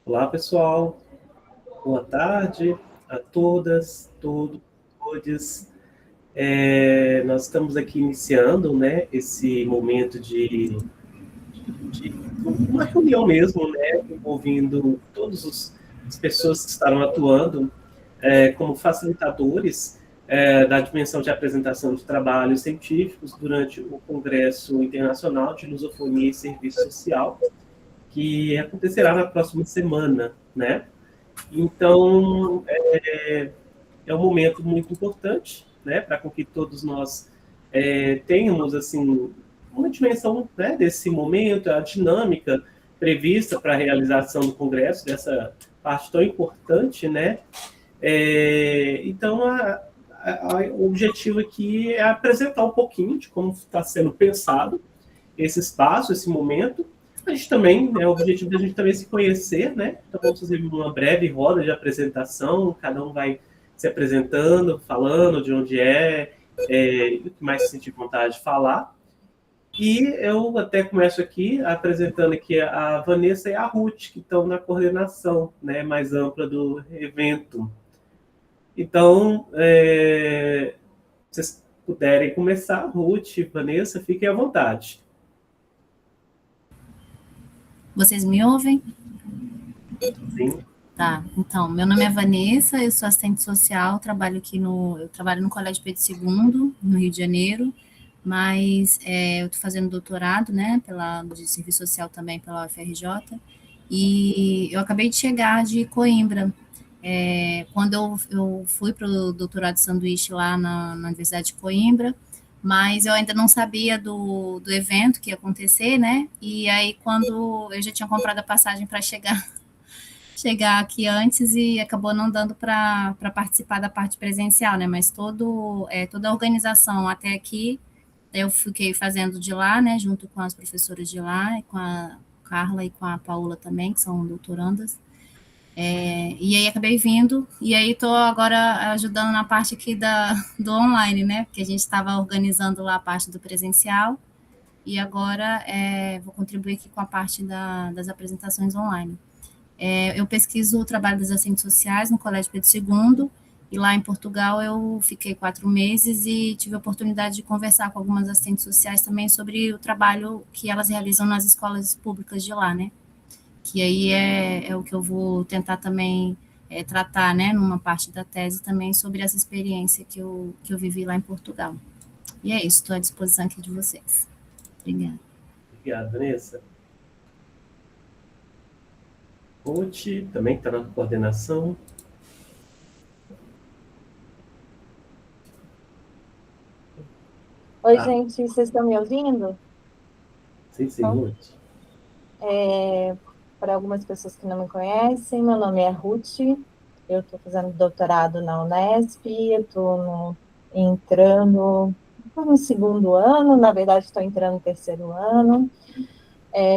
Olá, pessoal. Boa tarde a todas, todos. Nós estamos aqui iniciando, né, esse momento de uma reunião mesmo, né, envolvendo todas as pessoas que estarão atuando como facilitadores da dimensão de apresentação de trabalhos científicos durante o Congresso Internacional de Lusofonia e Serviço Social, que acontecerá na próxima semana, né? Então, é um momento muito importante, né, para que todos nós tenhamos, assim, uma dimensão, né, desse momento, a dinâmica prevista para a realização do Congresso, dessa parte tão importante, né? Então, o objetivo aqui é apresentar um pouquinho de como está sendo pensado esse espaço, esse momento. A gente também, o objetivo da gente também se conhecer, né? Então vamos fazer uma breve roda de apresentação, cada um vai se apresentando, falando de onde o que mais se sentir vontade de falar. E eu até começo aqui apresentando aqui a Vanessa e a Ruth, que estão na coordenação, né, mais ampla do evento. Então, se vocês puderem começar, Ruth, Vanessa, fiquem à vontade. Vocês me ouvem? Sim. Tá, então, meu nome é Vanessa, eu sou assistente social, eu trabalho no Colégio Pedro II, no Rio de Janeiro, mas eu estou fazendo doutorado, né, de serviço social também pela UFRJ, e eu acabei de chegar de Coimbra. Quando eu fui para o doutorado de sanduíche lá na Universidade de Coimbra, mas eu ainda não sabia do evento que ia acontecer, né, e aí quando eu já tinha comprado a passagem para chegar aqui antes e acabou não dando para participar da parte presencial, né? Mas toda a organização até aqui eu fiquei fazendo de lá, né? Junto com as professoras de lá, e com a Carla e com a Paula também, que são doutorandas. E aí acabei vindo, e aí estou agora ajudando na parte aqui do online, né? Porque a gente estava organizando lá a parte do presencial, e agora vou contribuir aqui com a parte das apresentações online. Eu pesquiso o trabalho das assistentes sociais no Colégio Pedro II, e lá em Portugal eu fiquei 4 meses e tive a oportunidade de conversar com algumas assistentes sociais também sobre o trabalho que elas realizam nas escolas públicas de lá, né? Que aí é o que eu vou tentar também tratar, né, numa parte da tese também sobre essa experiência que eu vivi lá em Portugal. E é isso, estou à disposição aqui de vocês. Obrigada. Obrigado, Vanessa. Ruth também está na coordenação. Oi, gente, vocês estão me ouvindo? Sim, Ruth. Para algumas pessoas que não me conhecem, meu nome é Ruth, eu estou fazendo doutorado na Unesp, eu estou entrando no segundo ano, na verdade estou entrando no terceiro ano.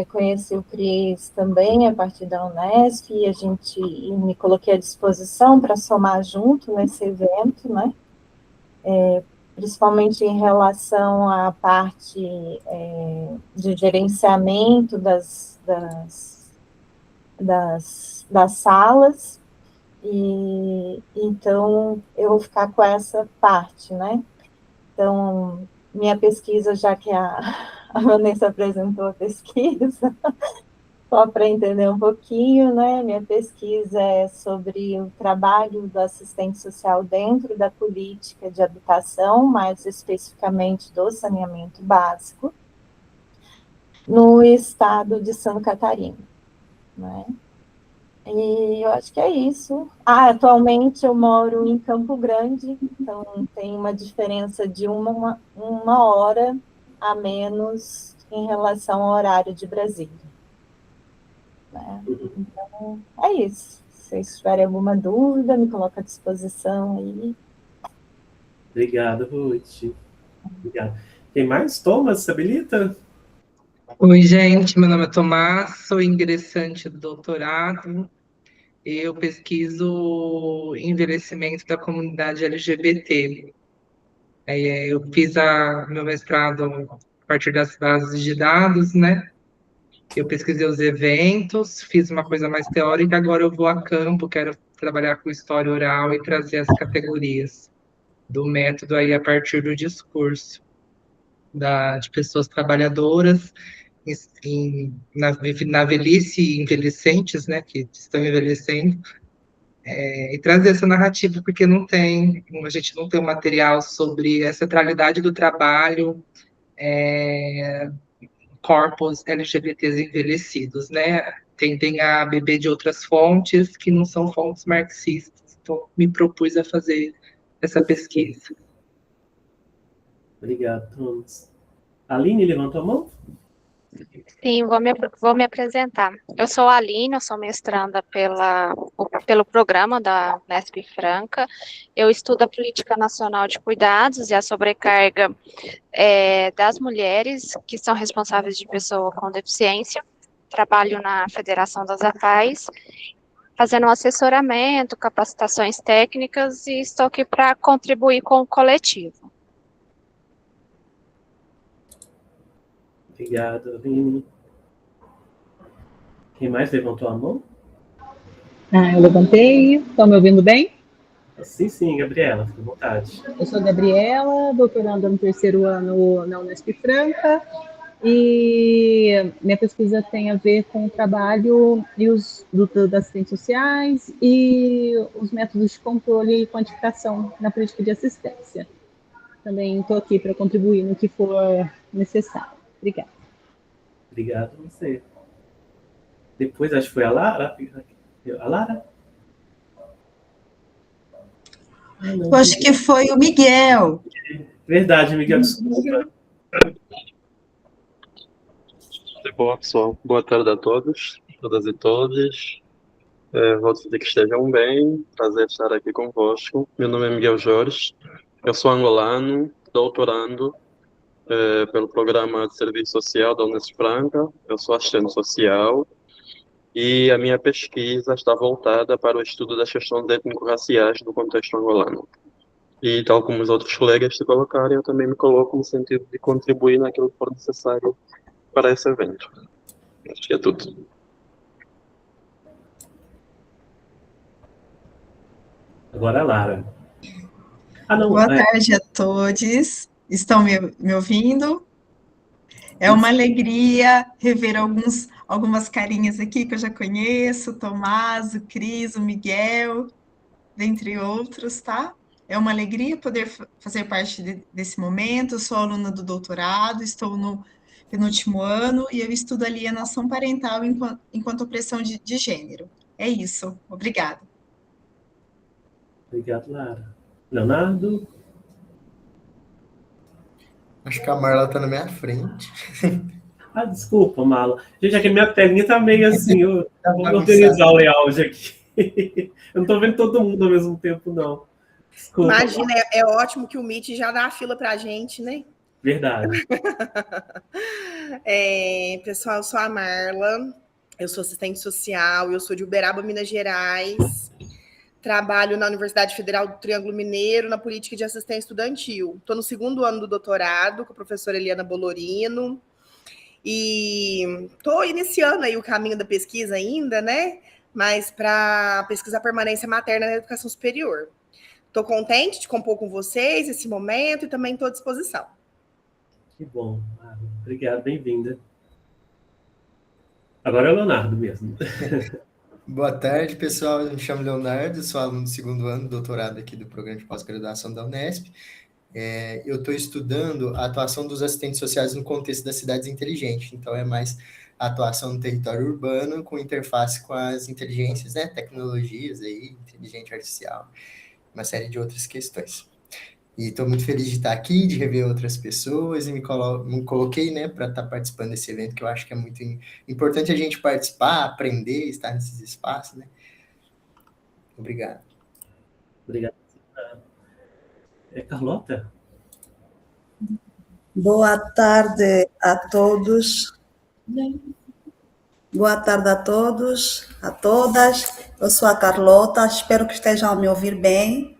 Conheci o Cris também a partir da Unesp, e me coloquei à disposição para somar junto nesse evento, né? Principalmente em relação à parte de gerenciamento das salas, e então eu vou ficar com essa parte, né? Então, minha pesquisa, já que a Vanessa apresentou a pesquisa, só para entender um pouquinho, né? Minha pesquisa é sobre o trabalho do assistente social dentro da política de habitação, mais especificamente do saneamento básico, no estado de Santa Catarina, né? E eu acho que é isso. Atualmente eu moro em Campo Grande, então tem uma diferença de uma hora a menos em relação ao horário de Brasília. Né? Então, é isso. Se vocês tiverem alguma dúvida, me coloca à disposição aí. Obrigado, Ruth. Obrigado. Quem mais? Thomas, se habilita? Oi, gente, meu nome é Tomás, sou ingressante do doutorado. Eu pesquiso envelhecimento da comunidade LGBT. Eu fiz meu mestrado a partir das bases de dados, né? Eu pesquisei os eventos, fiz uma coisa mais teórica, agora eu vou a campo, quero trabalhar com história oral e trazer as categorias do método aí a partir do discurso de pessoas trabalhadoras na velhice e envelhecentes, né, que estão envelhecendo, e trazer essa narrativa, porque a gente não tem um material sobre a centralidade do trabalho, corpos LGBTs envelhecidos, né? Tendem a beber de outras fontes que não são fontes marxistas. Então, me propus a fazer essa pesquisa. Obrigado, Thomas. Aline, levantou a mão? Sim, vou me apresentar. Eu sou a Aline, eu sou mestranda pelo programa da Unesp Franca. Eu estudo a política nacional de cuidados e a sobrecarga das mulheres que são responsáveis de pessoa com deficiência. Trabalho na Federação das AFAES, fazendo um assessoramento, capacitações técnicas e estou aqui para contribuir com o coletivo. Obrigado, Aline. Quem mais levantou a mão? Eu levantei. Estão me ouvindo bem? Sim, Gabriela, fica à vontade. Eu sou a Gabriela, doutoranda no 3º ano na Unesp Franca, e minha pesquisa tem a ver com o trabalho das assistentes sociais e os métodos de controle e quantificação na política de assistência. Também estou aqui para contribuir no que for necessário. Obrigada. Obrigado a você. Depois, acho que foi a Lara. A Lara? Eu acho que foi o Miguel. Verdade, Miguel, desculpa. Bom, pessoal, boa tarde a todos, todas e todos. Vou dizer que estejam bem, prazer estar aqui convosco. Meu nome é Miguel Jorge, eu sou angolano, doutorando pelo Programa de Serviço Social da Unesp Franca, eu sou assistente social e a minha pesquisa está voltada para o estudo das questões étnico-raciais do contexto angolano. E tal como os outros colegas se colocarem, eu também me coloco no sentido de contribuir naquilo que for necessário para esse evento. Acho que é tudo. Agora a Lara. Boa tarde a todos. Estão me ouvindo? É uma alegria rever algumas carinhas aqui que eu já conheço, o Tomás, o Cris, o Miguel, dentre outros, tá? É uma alegria poder fazer parte desse momento. Eu sou aluna do doutorado, estou no penúltimo ano e eu estudo alienação parental enquanto opressão de gênero. É isso. Obrigada. Obrigado, Lara. Leonardo? Acho que a Marla está na minha frente. Desculpa, Marla. Gente, aqui minha telinha tá meio assim, eu vou organizar o layout aqui. Eu não tô vendo todo mundo ao mesmo tempo, não. Desculpa. Imagina, é ótimo que o Meet já dá a fila pra gente, né? Verdade. Pessoal, eu sou a Marla, eu sou assistente social, eu sou de Uberaba, Minas Gerais, trabalho na Universidade Federal do Triângulo Mineiro, na política de assistência estudantil. Estou no 2º ano do doutorado com a professora Eliana Bolorino, e estou iniciando aí o caminho da pesquisa ainda, né? Mas para pesquisar permanência materna na educação superior. Estou contente de compor com vocês esse momento e também estou à disposição. Que bom. Obrigado, bem-vinda. Agora é o Leonardo mesmo. Boa tarde, pessoal. Eu me chamo Leonardo, sou aluno do 2º ano, doutorado aqui do Programa de Pós-Graduação da Unesp. Eu estou estudando a atuação dos assistentes sociais no contexto das cidades inteligentes, então é mais a atuação no território urbano com interface com as inteligências, né, tecnologias, aí, inteligência artificial, uma série de outras questões. E estou muito feliz de estar aqui, de rever outras pessoas, e me coloquei, né, para estar participando desse evento, que eu acho que é muito importante a gente participar, aprender, estar nesses espaços, né? Obrigado. Obrigado. Carlota? Boa tarde a todos. Boa tarde a todos, a todas. Eu sou a Carlota, espero que estejam a me ouvir bem.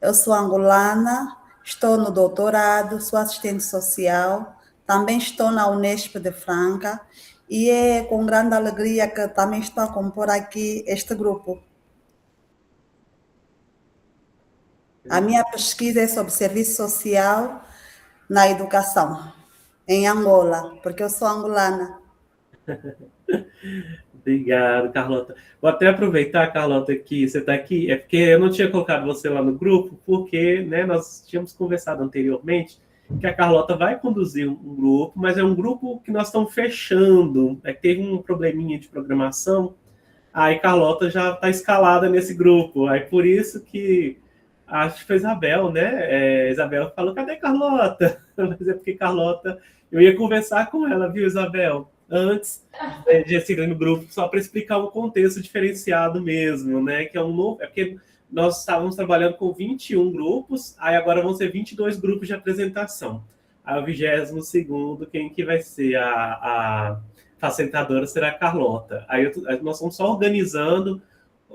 Eu sou angolana, estou no doutorado, sou assistente social, também estou na Unesp de Franca, e é com grande alegria que também estou a compor aqui este grupo. A minha pesquisa é sobre serviço social na educação, em Angola, porque eu sou angolana. Obrigado, Carlota. Vou até aproveitar, Carlota, que você está aqui. É porque eu não tinha colocado você lá no grupo, porque, né, nós tínhamos conversado anteriormente que a Carlota vai conduzir um grupo, mas é um grupo que nós estamos fechando. É que teve um probleminha de programação, aí Carlota já está escalada nesse grupo. Aí por isso que acho que foi Isabel, né? Isabel falou, cadê Carlota? Mas é porque Carlota... Eu ia conversar com ela, viu, Isabel? Antes de seguir no grupo, só para explicar um contexto diferenciado mesmo, né? Que é um novo... É porque nós estávamos trabalhando com 21 grupos, aí agora vão ser 22 grupos de apresentação. Aí o 22º, quem que vai ser a facilitadora será a Carlota. Aí nós estamos só organizando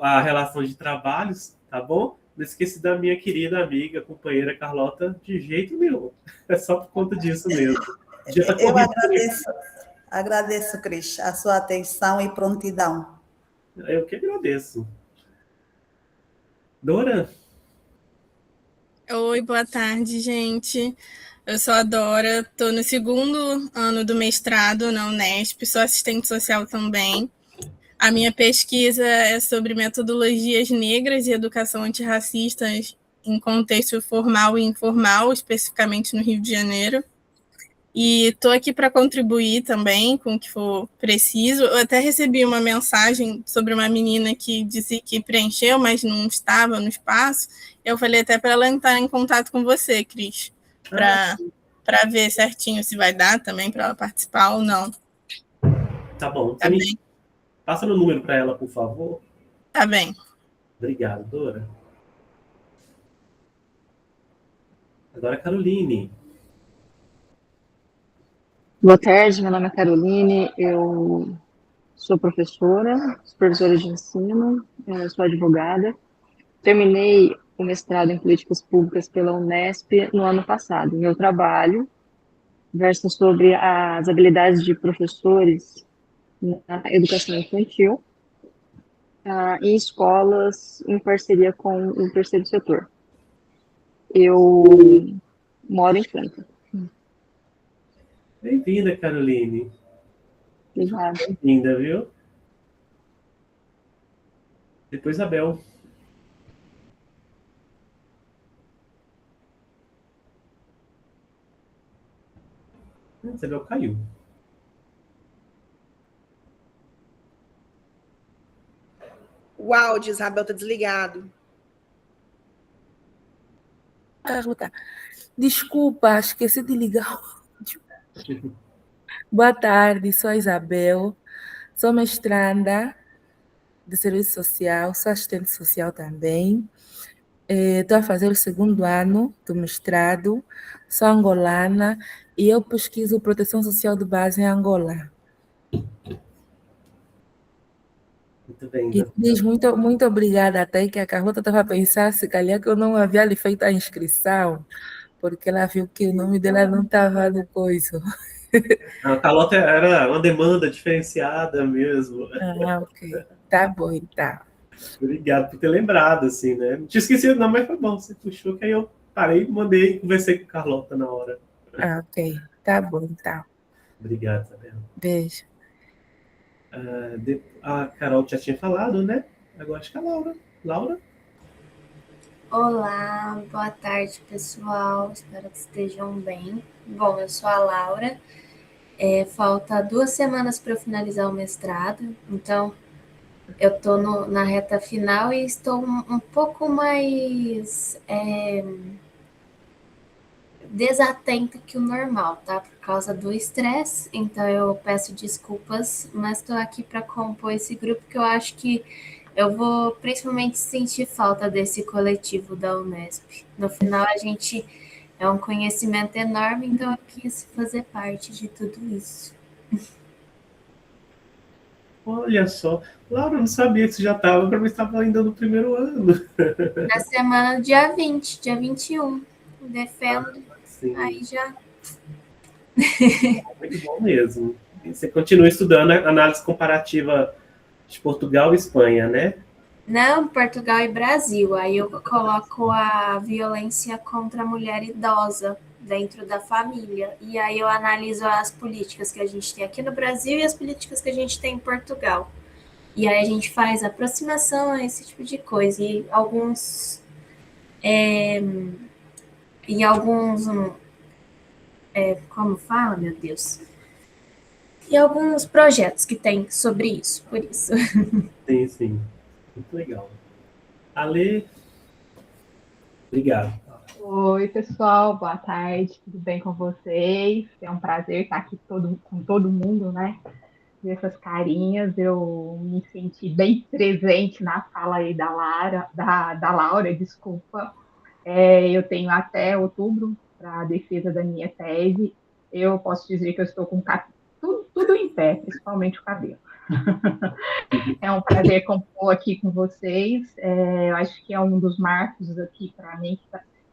a relação de trabalhos, tá bom? Não esqueci da minha querida amiga, companheira Carlota, de jeito nenhum. É só por conta disso mesmo. Eu agradeço, Cris, a sua atenção e prontidão. Eu que agradeço. Dora? Oi, boa tarde, gente. Eu sou a Dora, estou no 2º ano do mestrado na Unesp, sou assistente social também. A minha pesquisa é sobre metodologias negras e educação antirracista em contexto formal e informal, especificamente no Rio de Janeiro. E estou aqui para contribuir também com o que for preciso. Eu até recebi uma mensagem sobre uma menina que disse que preencheu, mas não estava no espaço. Eu falei até para ela entrar em contato com você, Cris, para ver certinho se vai dar também para ela participar ou não. Tá bom. Tá bem? Passa o número para ela, por favor. Tá bem. Obrigado, Dora. Agora, Caroline. Boa tarde, meu nome é Caroline, eu sou professora de ensino, sou advogada. Terminei o mestrado em políticas públicas pela Unesp no ano passado. Meu trabalho versa sobre as habilidades de professores na educação infantil, em escolas em parceria com o terceiro setor. Eu moro em Franca. Bem-vinda, Caroline. Obrigada. Bem-vinda, viu? Depois, Isabel. Isabel caiu. O áudio, Isabel, está desligado. Carlota, desculpa, esqueci de ligar o áudio. Boa tarde, sou a Isabel, sou mestranda de serviço social, sou assistente social também. Estou a fazer o 2º ano do mestrado, sou angolana e eu pesquiso proteção social de base em Angola. Muito bem. E diz muito obrigada, até que a Carlota estava a pensar se calhar que eu não havia lhe feito a inscrição, porque ela viu que o nome dela não estava no coisa. A Carlota era uma demanda diferenciada mesmo. Ah, ok. Tá bom, então. Obrigado por ter lembrado, assim, né? Não tinha esquecido, não, mas foi bom. Você puxou, que aí eu parei, mandei e conversei com a Carlota na hora. Ah, ok. Tá bom, então. Obrigado, Isabel. Beijo. A Carol já tinha falado, né? Agora acho que é a Laura. Laura? Olá, boa tarde, pessoal. Espero que estejam bem. Bom, eu sou a Laura. Falta 2 semanas para eu finalizar o mestrado, então eu estou na reta final e estou um pouco mais desatenta que o normal, tá? Por causa do estresse, então eu peço desculpas, mas estou aqui para compor esse grupo que eu acho que eu vou principalmente sentir falta desse coletivo da Unesp. No final, a gente é um conhecimento enorme, então eu quis fazer parte de tudo isso. Olha só. Laura, eu não sabia que você já estava, para mim estava ainda no 1º ano. Na semana dia 20, dia 21. Defendo. Sim. Aí já Muito bom mesmo. E você continua estudando a análise comparativa de Portugal e Espanha, né? Não, Portugal e Brasil. Aí eu coloco a violência contra a mulher idosa dentro da família. E aí eu analiso as políticas que a gente tem aqui no Brasil e as políticas que a gente tem em Portugal. E aí a gente faz aproximação a esse tipo de coisa. E alguns como fala, meu Deus? E alguns projetos que tem sobre isso, por isso. Sim, sim. Muito legal. Ale, obrigado. Oi, pessoal, boa tarde, tudo bem com vocês? É um prazer estar aqui com todo mundo, né? Ver essas carinhas, eu me senti bem presente na fala aí da Laura, desculpa. Eu tenho até outubro para a defesa da minha tese. Eu posso dizer que eu estou com tudo em pé, principalmente o cabelo. É um prazer compor aqui com vocês. Eu acho que é um dos marcos aqui para mim,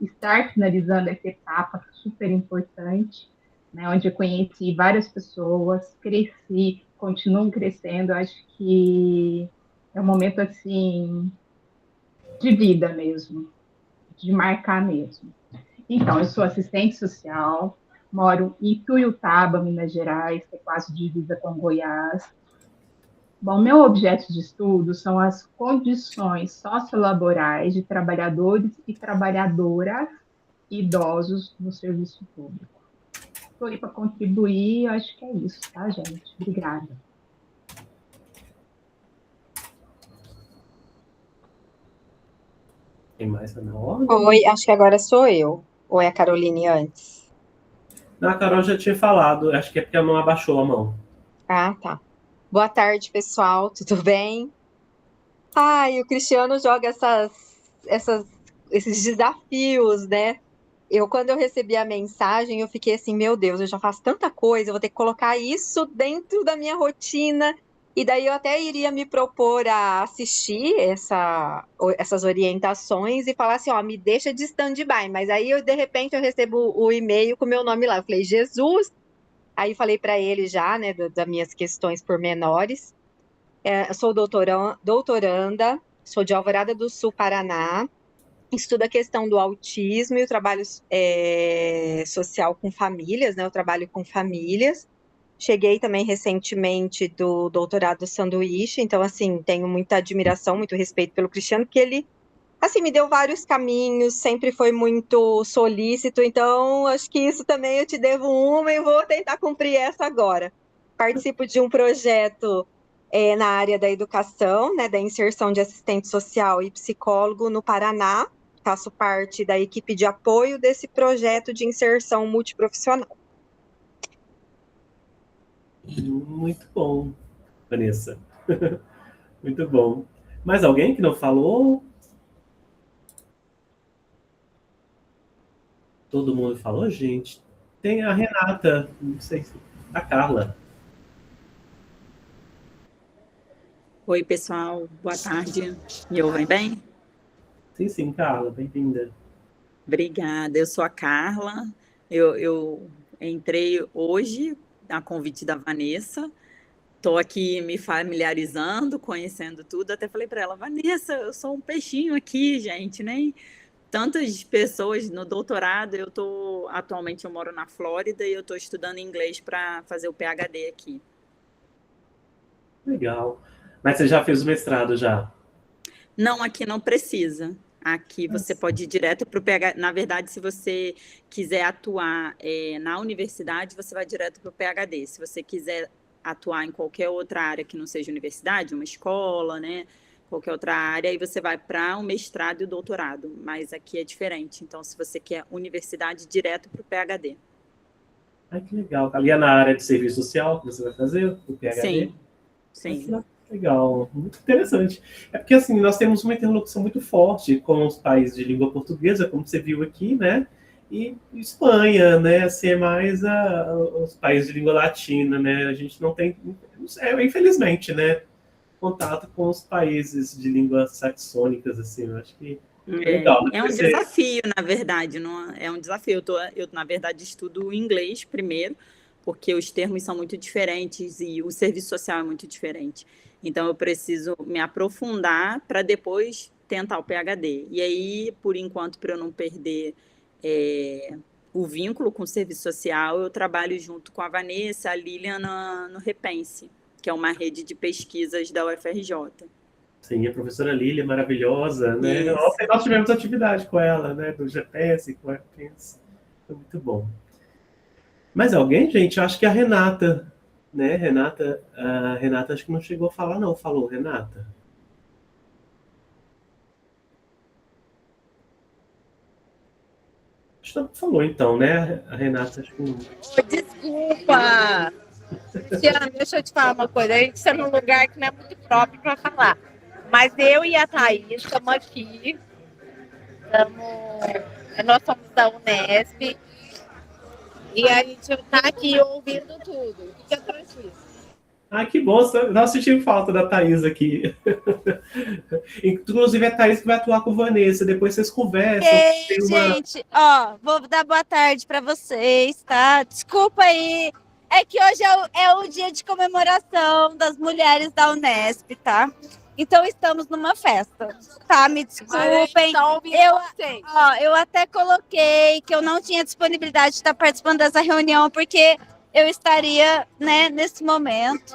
estar finalizando essa etapa super importante, né, onde eu conheci várias pessoas, cresci, continuo crescendo. Eu acho que é um momento assim de vida mesmo, de marcar mesmo. Então, eu sou assistente social, moro em Tuiutaba, Minas Gerais, que é quase divisa com Goiás. Bom, meu objeto de estudo são as condições sociolaborais de trabalhadores e trabalhadoras idosos no serviço público. Estou aí para contribuir, acho que é isso, tá, gente? Obrigada. Tem mais na ordem? Oi, acho que agora sou eu. Ou é a Caroline antes? Não, a Carol já tinha falado, acho que é porque ela não abaixou a mão. Ah, tá. Boa tarde, pessoal, tudo bem? Ai, o Cristiano joga esses desafios, né? Quando eu recebi a mensagem, eu fiquei assim, meu Deus, eu já faço tanta coisa, eu vou ter que colocar isso dentro da minha rotina. E daí eu até iria me propor a assistir essas orientações e falar assim, ó, me deixa de stand-by. Mas aí, de repente, eu recebo o e-mail com o meu nome lá. Eu falei, Jesus! Aí falei para ele já, né, das minhas questões pormenores. Eu sou doutoranda, sou de Alvorada do Sul, Paraná. Estudo a questão do autismo e o trabalho social com famílias, né? Eu trabalho com famílias. Cheguei também recentemente do doutorado sanduíche, então, assim, tenho muita admiração, muito respeito pelo Cristiano, porque ele, assim, me deu vários caminhos, sempre foi muito solícito, então, acho que isso também eu te devo uma e vou tentar cumprir essa agora. Participo de um projeto na área da educação, né, da inserção de assistente social e psicólogo no Paraná. Faço parte da equipe de apoio desse projeto de inserção multiprofissional. Muito bom, Vanessa. Muito bom. Mais alguém que não falou? Todo mundo falou, gente? Tem a Renata, não sei se... A Carla. Oi, pessoal. Boa tarde. Me ouvem bem? Sim, Carla. Bem-vinda. Obrigada. Eu sou a Carla. Eu entrei hoje a convite da Vanessa. Estou aqui me familiarizando, conhecendo tudo. Até falei para ela, Vanessa, eu sou um peixinho aqui, gente, nem tantas pessoas no doutorado. Atualmente eu moro na Flórida e eu estou estudando inglês para fazer o PhD aqui. Legal. Mas você já fez o mestrado já? Não, aqui não precisa. Aqui você pode ir direto para o PhD. Na verdade, se você quiser atuar na universidade, você vai direto para o PhD. Se você quiser atuar em qualquer outra área que não seja universidade, uma escola, né? Qualquer outra área, aí você vai para o mestrado e o doutorado. Mas aqui é diferente. Então, se você quer universidade, direto para o PhD. Ai, que legal. Ali é na área de serviço social que você vai fazer o PhD? Sim. Legal, muito interessante. É porque, assim, nós temos uma interlocução muito forte com os países de língua portuguesa, como você viu aqui, né? E Espanha, né? Assim, é mais os países de língua latina, né? A gente não tem, infelizmente, né? Contato com os países de línguas saxônicas, assim. Eu acho que Legal. É um desafio, na verdade. Não é um desafio. Eu, na verdade, estudo inglês primeiro, porque os termos são muito diferentes e o serviço social é muito diferente. Então, eu preciso me aprofundar para depois tentar o PhD. E aí, por enquanto, para eu não perder o vínculo com o serviço social, eu trabalho junto com a Vanessa, a Lilian no Repense, que é uma rede de pesquisas da UFRJ. Sim, a professora Lilian, maravilhosa, né? Isso. Ontem nós tivemos atividade com ela, né? Do GPS, com o Repense. Foi muito bom. Mais alguém, gente? Eu acho que a Renata, né? A Renata acho que não chegou a falar, não. Falou, Renata? Acho que não falou, então, né? A Renata, acho que não. Desculpa! Cristiano, deixa eu te falar uma coisa. A gente está num lugar que não é muito próprio para falar. Mas eu e a Thaís estamos aqui. Nós somos da Unesp. E a gente está aqui ouvindo tudo. Fica tranquilo. Ah, que bom. Nós sentimos falta da Thaís aqui. Inclusive, é a Thaís que vai atuar com a Vanessa. Depois vocês conversam. Ei, gente, ó, vou dar boa tarde para vocês, tá? Desculpa aí. É que hoje é o dia de comemoração das mulheres da Unesp, tá? Então estamos numa festa, tá? Me desculpem. Eu até coloquei que eu não tinha disponibilidade de estar participando dessa reunião, porque eu estaria, né, nesse momento.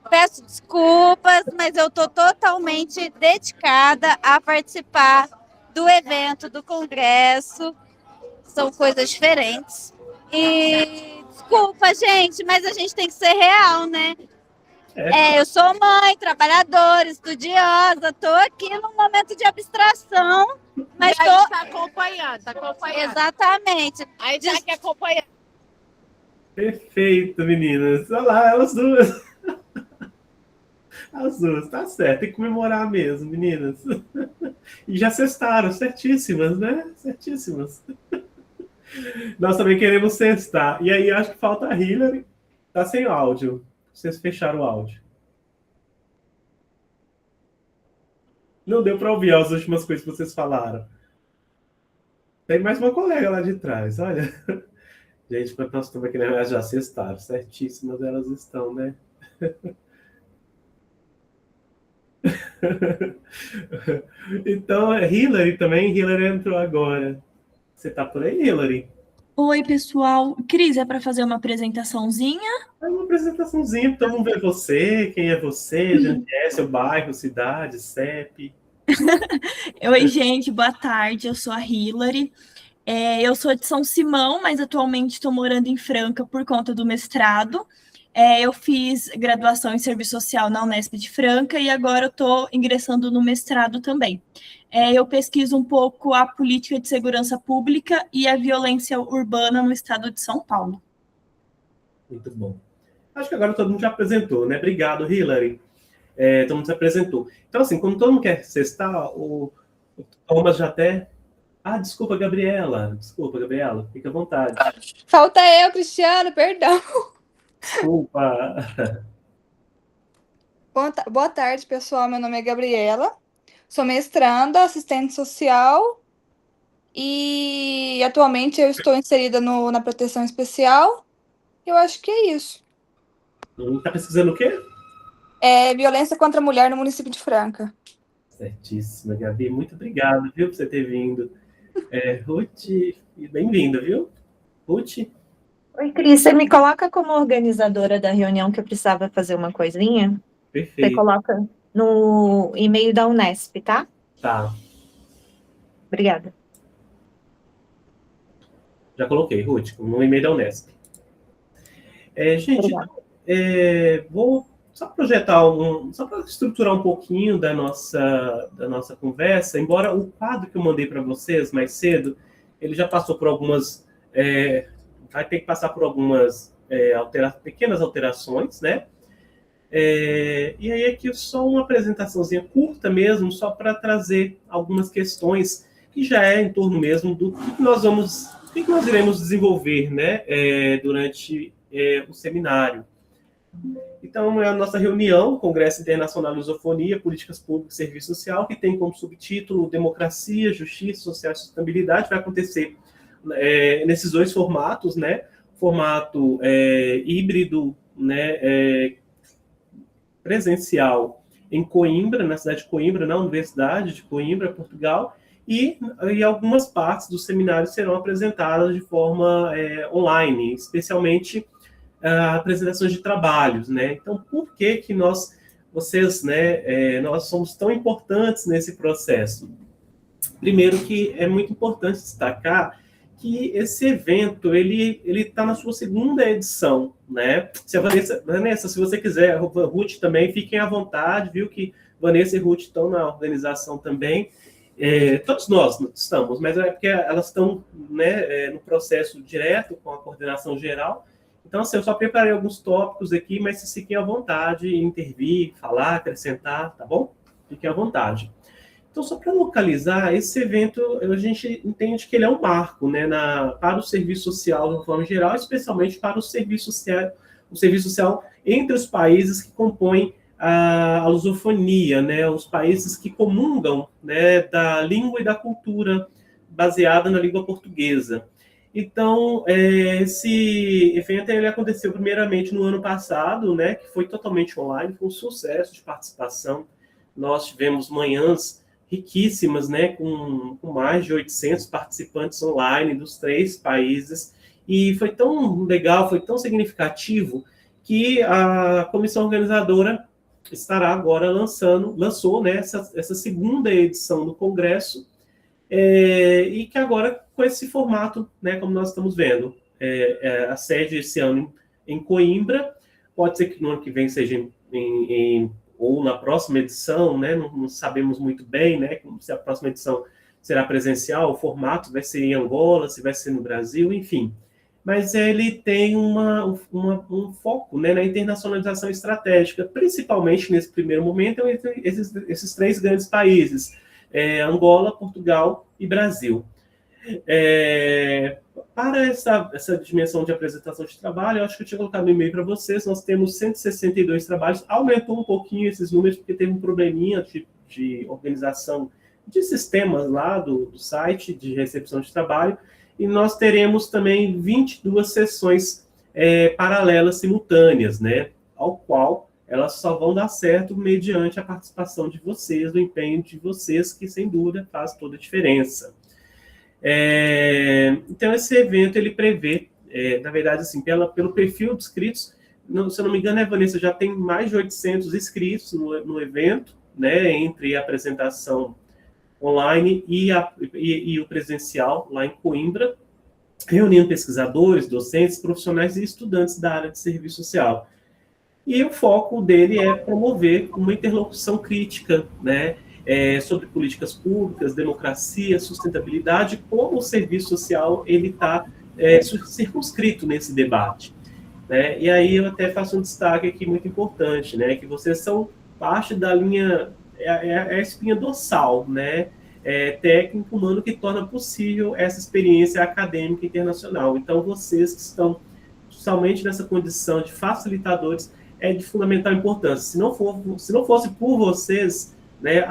Peço desculpas, mas eu estou totalmente dedicada a participar do evento, do congresso. São coisas diferentes. E desculpa, gente, mas a gente tem que ser real, né? Eu sou mãe, trabalhadora, estudiosa, estou aqui num momento de abstração, mas estou... Tá acompanhando. Exatamente. A gente está aqui acompanhando. Perfeito, meninas. Olha lá, elas duas. As duas, tá certo. Tem que comemorar mesmo, meninas. E já sextaram, certíssimas, né? Certíssimas. Nós também queremos sextar. E aí, acho que falta a Hillary. Tá sem áudio. Vocês fecharam o áudio. Não deu para ouvir as últimas coisas que vocês falaram. Tem mais uma colega lá de trás, olha. Gente, quando nós estamos aqui, né, elas já sextaram. Certíssimas elas estão, né? Então, Hillary também. Hillary entrou agora. Você tá por aí, Hillary? Oi, pessoal. Cris, é para fazer uma apresentaçãozinha? É uma apresentaçãozinha, então vamos ver você, quem é você, de onde é, seu bairro, cidade, CEP. Oi, gente, boa tarde, eu sou a Hillary. Eu sou de São Simão, mas atualmente estou morando em Franca por conta do mestrado. Eu fiz graduação em Serviço Social na Unesp de Franca e agora eu estou ingressando no mestrado também. Eu pesquiso um pouco a política de segurança pública e a violência urbana no estado de São Paulo. Muito bom. Acho que agora todo mundo já apresentou, né? Obrigado, Hillary. Todo mundo se apresentou. Então, assim, como todo mundo quer sextar, o Thomas já até... Ah, desculpa, Gabriela. Fica à vontade. Falta eu, Cristiano, perdão. Desculpa. Boa tarde, pessoal. Meu nome é Gabriela. Sou mestranda, assistente social e atualmente eu estou inserida na proteção especial. Eu acho que é isso. Está pesquisando o quê? Violência contra a mulher no município de Franca. Certíssima, Gabi. Muito obrigado, viu, por você ter vindo. Ruth, bem-vinda, viu? Ruth? Oi, Cris, você me coloca como organizadora da reunião que eu precisava fazer uma coisinha? Perfeito. Você coloca no e-mail da Unesp, tá? Tá. Obrigada. Já coloquei, Ruth, no e-mail da Unesp. Gente, vou só projetar só para estruturar um pouquinho da nossa conversa, embora o quadro que eu mandei para vocês mais cedo, ele já passou por algumas... vai ter que passar por algumas pequenas alterações, né? E aí aqui só uma apresentaçãozinha curta mesmo, só para trazer algumas questões que já é em torno mesmo do que nós iremos desenvolver, né, durante o seminário. Então, é a nossa reunião, Congresso Internacional de Lusofonia, Políticas Públicas e Serviço Social, que tem como subtítulo Democracia, Justiça, Social e Sustentabilidade. Vai acontecer nesses dois formatos, né? Formato híbrido, né? Presencial em Coimbra, na cidade de Coimbra, na Universidade de Coimbra, Portugal, e algumas partes do seminário serão apresentadas de forma online, especialmente apresentações de trabalhos, né? Então, por que vocês, né, nós somos tão importantes nesse processo? Primeiro que é muito importante destacar que esse evento, ele está na sua segunda edição, né? Se a Vanessa, se você quiser, Ruth também, fiquem à vontade, viu que Vanessa e Ruth estão na organização também. Todos nós estamos, mas é porque elas estão, né, no processo direto com a coordenação geral. Então, assim, eu só preparei alguns tópicos aqui, mas vocês fiquem à vontade, intervir, falar, acrescentar, tá bom? Fiquem à vontade. Então, só para localizar, esse evento, a gente entende que ele é um marco, né, para o serviço social de uma forma geral, especialmente para o serviço social entre os países que compõem a lusofonia, né, os países que comungam, né, da língua e da cultura baseada na língua portuguesa. Então, esse evento ele aconteceu primeiramente no ano passado, né, que foi totalmente online, foi um sucesso de participação. Nós tivemos manhãs riquíssimas, né, com mais de 800 participantes online dos 3 países, e foi tão legal, foi tão significativo, que a comissão organizadora estará agora lançou, né, essa segunda edição do Congresso, e que agora, com esse formato, né, como nós estamos vendo, a sede esse ano em Coimbra, pode ser que no ano que vem seja ou na próxima edição, né, não sabemos muito bem, né, se a próxima edição será presencial, o formato vai ser em Angola, se vai ser no Brasil, enfim. Mas ele tem um foco, né, na internacionalização estratégica, principalmente nesse primeiro momento, entre esses 3 grandes países, Angola, Portugal e Brasil. Para essa dimensão de apresentação de trabalho, eu acho que eu tinha colocado no e-mail para vocês, nós temos 162 trabalhos, aumentou um pouquinho esses números, porque teve um probleminha de organização de sistemas lá do site de recepção de trabalho, e nós teremos também 22 sessões paralelas, simultâneas, né, ao qual elas só vão dar certo mediante a participação de vocês, o empenho de vocês, que sem dúvida faz toda a diferença. Então, esse evento, ele prevê, na verdade, assim, pelo perfil de inscritos, se eu não me engano, Vanessa, já tem mais de 800 inscritos no evento, né, entre a apresentação online e o presencial, lá em Coimbra, reunindo pesquisadores, docentes, profissionais e estudantes da área de serviço social. E o foco dele é promover uma interlocução crítica, né, sobre políticas públicas, democracia, sustentabilidade, como o serviço social ele está circunscrito nesse debate, né? E aí eu até faço um destaque aqui muito importante, né, que vocês são parte da linha, a espinha dorsal, né, técnico humano que torna possível essa experiência acadêmica internacional. Então, vocês que estão somente nessa condição de facilitadores é de fundamental importância. Se não fosse por vocês, né,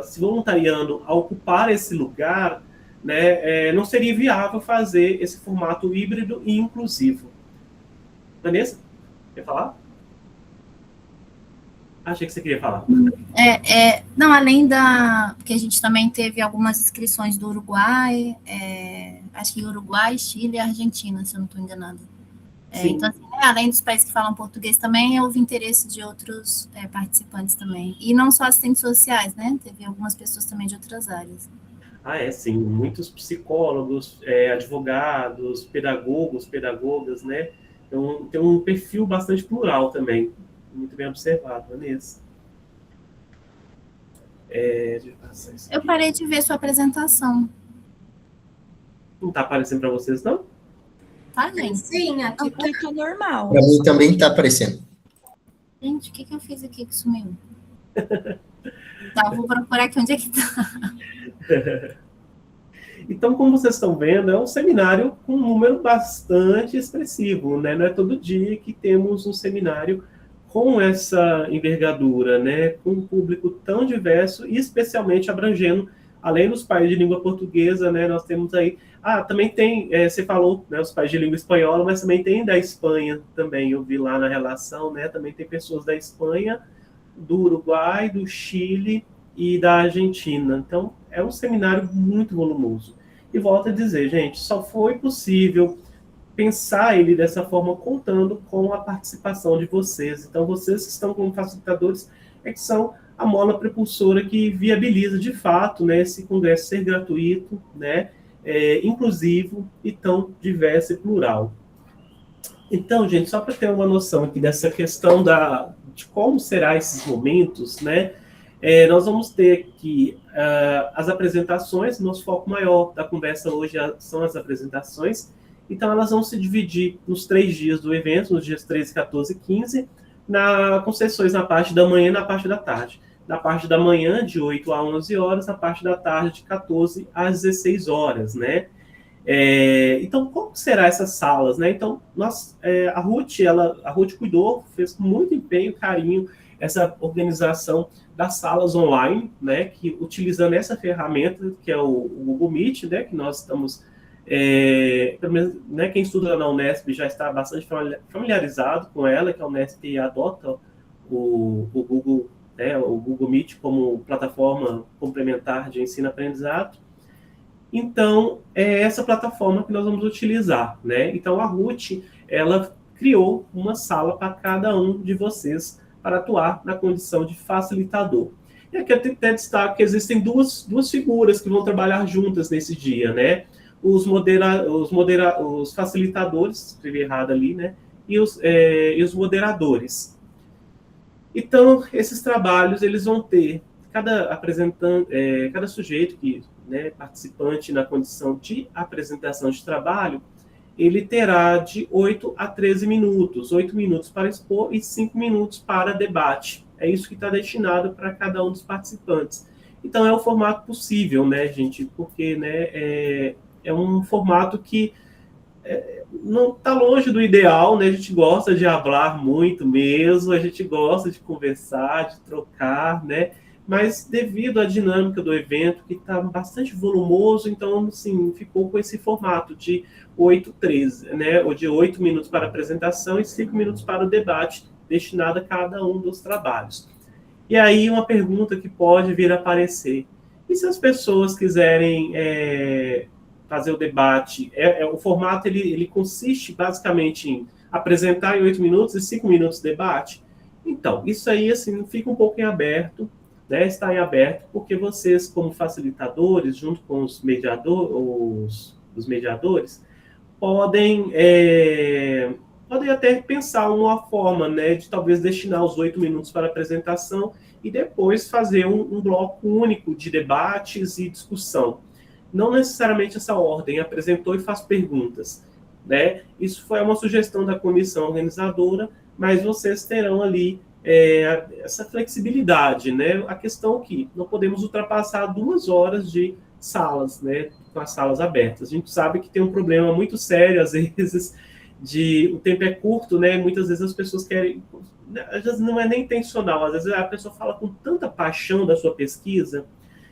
se voluntariando a ocupar esse lugar, né, não seria viável fazer esse formato híbrido e inclusivo. Vanessa, quer falar? Achei que você queria falar. Não, além porque a gente também teve algumas inscrições do Uruguai, acho que Uruguai, Chile e Argentina, se eu não estou enganada. Então, assim, além dos países que falam português também, houve interesse de outros participantes também. E não só assistentes sociais, né? Teve algumas pessoas também de outras áreas. Sim. Muitos psicólogos, advogados, pedagogas, né? Então, tem um perfil bastante plural também. Muito bem observado, Vanessa. Eu parei de ver sua apresentação. Não está aparecendo para vocês, não? Tá, gente? Sim, aqui tá normal. Para mim também está aparecendo. Gente, o que eu fiz aqui que sumiu? Tá, eu vou procurar aqui onde é que tá. Então, como vocês estão vendo, é um seminário com um número bastante expressivo, né? Não é todo dia que temos um seminário com essa envergadura, né, com um público tão diverso e especialmente abrangendo, além dos países de língua portuguesa, né, nós temos aí, também tem, você falou, né, os países de língua espanhola, mas também tem da Espanha também, eu vi lá na relação, né, também tem pessoas da Espanha, do Uruguai, do Chile e da Argentina. Então, é um seminário muito volumoso. E volto a dizer, gente, só foi possível pensar ele dessa forma contando com a participação de vocês. Então, vocês que estão como facilitadores que são a mola propulsora que viabiliza, de fato, né, esse congresso ser gratuito, né, inclusivo e tão diverso e plural. Então, gente, só para ter uma noção aqui dessa questão de como será esses momentos, né, nós vamos ter aqui as apresentações, nosso foco maior da conversa hoje são as apresentações, então elas vão se dividir nos 3 dias do evento, nos dias 13, 14 e 15, com sessões na parte da manhã e na parte da tarde. Na parte da manhã, de 8 a 11 horas, na parte da tarde, de 14 às 16 horas, né? Então, como serão essas salas, né? Então, a Ruth cuidou, fez com muito empenho, carinho, essa organização das salas online, né? Que utilizando essa ferramenta, que é o Google Meet, né? Que nós estamos, pelo menos, né, quem estuda na Unesp já está bastante familiarizado com ela, que a Unesp adota o Google, né, o Google Meet como plataforma complementar de ensino-aprendizado. Então, é essa plataforma que nós vamos utilizar, né? Então, a Ruth, ela criou uma sala para cada um de vocês para atuar na condição de facilitador. E aqui eu tenho até destaque que existem duas figuras que vão trabalhar juntas nesse dia, né? Os facilitadores, escrevi errado ali, né? E os moderadores. Então, esses trabalhos, eles vão ter, cada sujeito que, né, participante na condição de apresentação de trabalho, ele terá de 8 a 13 minutos, 8 minutos para expor e 5 minutos para debate. É isso que está destinado para cada um dos participantes. Então, é o formato possível, né, gente? Porque, né, é um formato que não está longe do ideal, né? A gente gosta de falar muito mesmo, a gente gosta de conversar, de trocar, né? Mas devido à dinâmica do evento, que está bastante volumoso, então, assim, ficou com esse formato de 8-13, né? Ou de 8 minutos para a apresentação e 5 minutos para o debate, destinado a cada um dos trabalhos. E aí, uma pergunta que pode vir a aparecer. E se as pessoas quiserem fazer o debate? O formato, ele consiste, basicamente, em apresentar em 8 minutos e 5 minutos de debate? Então, isso aí, assim, fica um pouco em aberto, né, está em aberto, porque vocês, como facilitadores, junto com os mediadores, podem até pensar uma forma, né, de talvez destinar os 8 minutos para a apresentação e depois fazer um bloco único de debates e discussão. Não necessariamente essa ordem, apresentou e faz perguntas, né? Isso foi uma sugestão da comissão organizadora, mas vocês terão ali essa flexibilidade, né? A questão que não podemos ultrapassar 2 horas de salas, né? Com as salas abertas. A gente sabe que tem um problema muito sério, às vezes, o tempo é curto, né? Muitas vezes as pessoas querem, às vezes não é nem intencional, às vezes a pessoa fala com tanta paixão da sua pesquisa.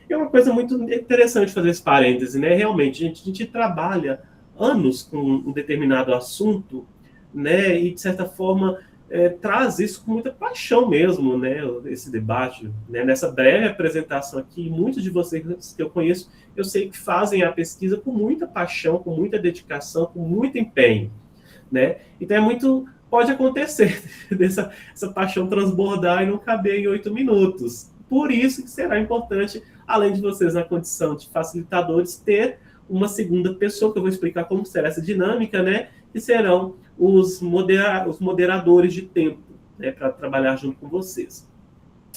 É uma coisa muito interessante fazer esse parêntese, né? Realmente, a gente trabalha anos com um determinado assunto, né? E, de certa forma, traz isso com muita paixão mesmo, né? Esse debate, né? Nessa breve apresentação aqui, muitos de vocês que eu conheço, eu sei que fazem a pesquisa com muita paixão, com muita dedicação, com muito empenho, né? Então, pode acontecer essa paixão transbordar e não caber em 8 minutos. Por isso que será importante, além de vocês na condição de facilitadores, ter uma segunda pessoa, que eu vou explicar como será essa dinâmica, né? Que serão os moderadores de tempo, né? Para trabalhar junto com vocês.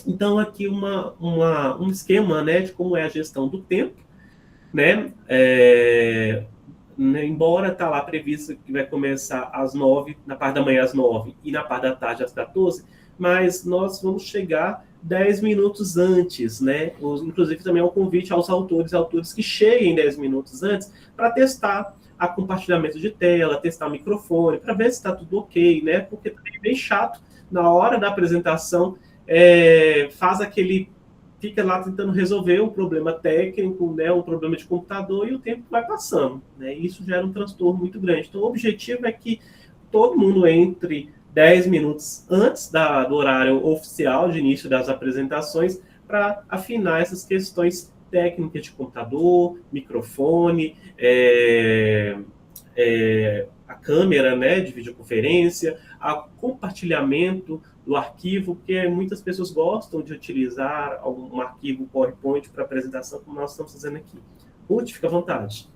Então, aqui um esquema, né? De como é a gestão do tempo, né? Embora está lá previsto que vai começar às 9, na parte da manhã às 9 e na parte da tarde às 14, mas nós vamos chegar 10 minutos antes, né? Inclusive também é um convite aos autores que cheguem 10 minutos antes para testar o compartilhamento de tela, testar o microfone, para ver se está tudo ok, né? Porque é bem chato na hora da apresentação, fica lá tentando resolver um problema técnico, né, um problema de computador, e o tempo vai passando, né, e isso gera um transtorno muito grande. Então, o objetivo é que todo mundo entre 10 minutos antes do horário oficial de início das apresentações para afinar essas questões técnicas de computador, microfone, a câmera, né, de videoconferência, o compartilhamento do arquivo, porque muitas pessoas gostam de utilizar um arquivo PowerPoint para apresentação, como nós estamos fazendo aqui. Ruth, fica à vontade.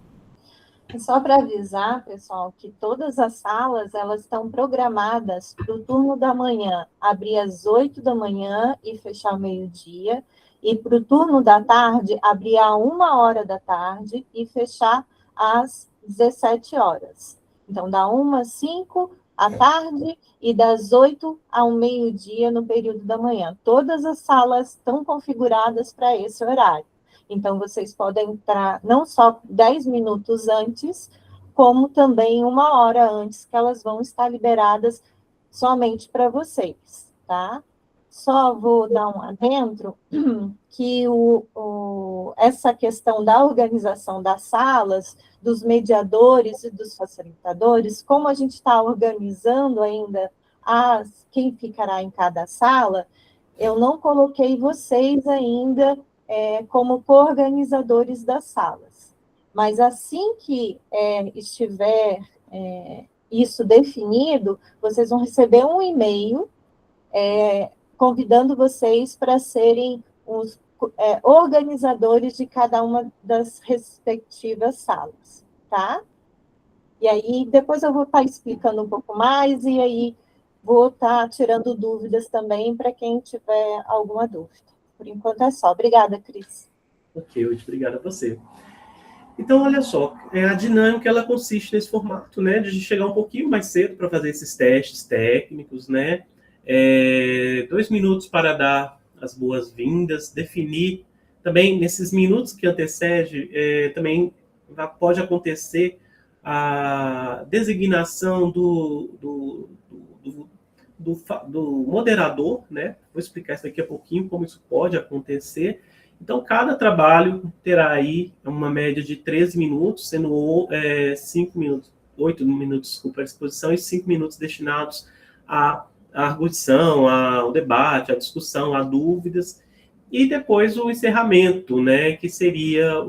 Só para avisar, pessoal, que todas as salas elas estão programadas para o turno da manhã abrir às 8 da manhã e fechar ao meio-dia, e para o turno da tarde abrir a 1h da tarde e fechar às 17 horas. Então, da 1 às 5 à tarde e das 8 ao meio-dia no período da manhã. Todas as salas estão configuradas para esse horário. Então, vocês podem entrar não só 10 minutos antes, como também 1h antes, que elas vão estar liberadas somente para vocês, tá? Só vou dar um adentro que essa questão da organização das salas, dos mediadores e dos facilitadores, como a gente está organizando ainda quem ficará em cada sala, eu não coloquei vocês ainda como coorganizadores das salas. Mas assim que estiver isso definido, vocês vão receber um e-mail convidando vocês para serem os organizadores de cada uma das respectivas salas, tá? E aí, depois eu vou estar explicando um pouco mais, e aí vou estar tirando dúvidas também para quem tiver alguma dúvida. Por enquanto é só. Obrigada, Cris. Ok, obrigada a você. Então, olha só, a dinâmica, ela consiste nesse formato, né, de chegar um pouquinho mais cedo para fazer esses testes técnicos, né, 2 minutos para dar as boas-vindas, definir também, nesses minutos que antecede, também pode acontecer a designação do moderador, né, vou explicar isso daqui a pouquinho, como isso pode acontecer. Então, cada trabalho terá aí uma média de 13 minutos, sendo 8 minutos, desculpa, à disposição, e 5 minutos destinados à arguição, ao debate, à discussão, a dúvidas, e depois o encerramento, né, que seria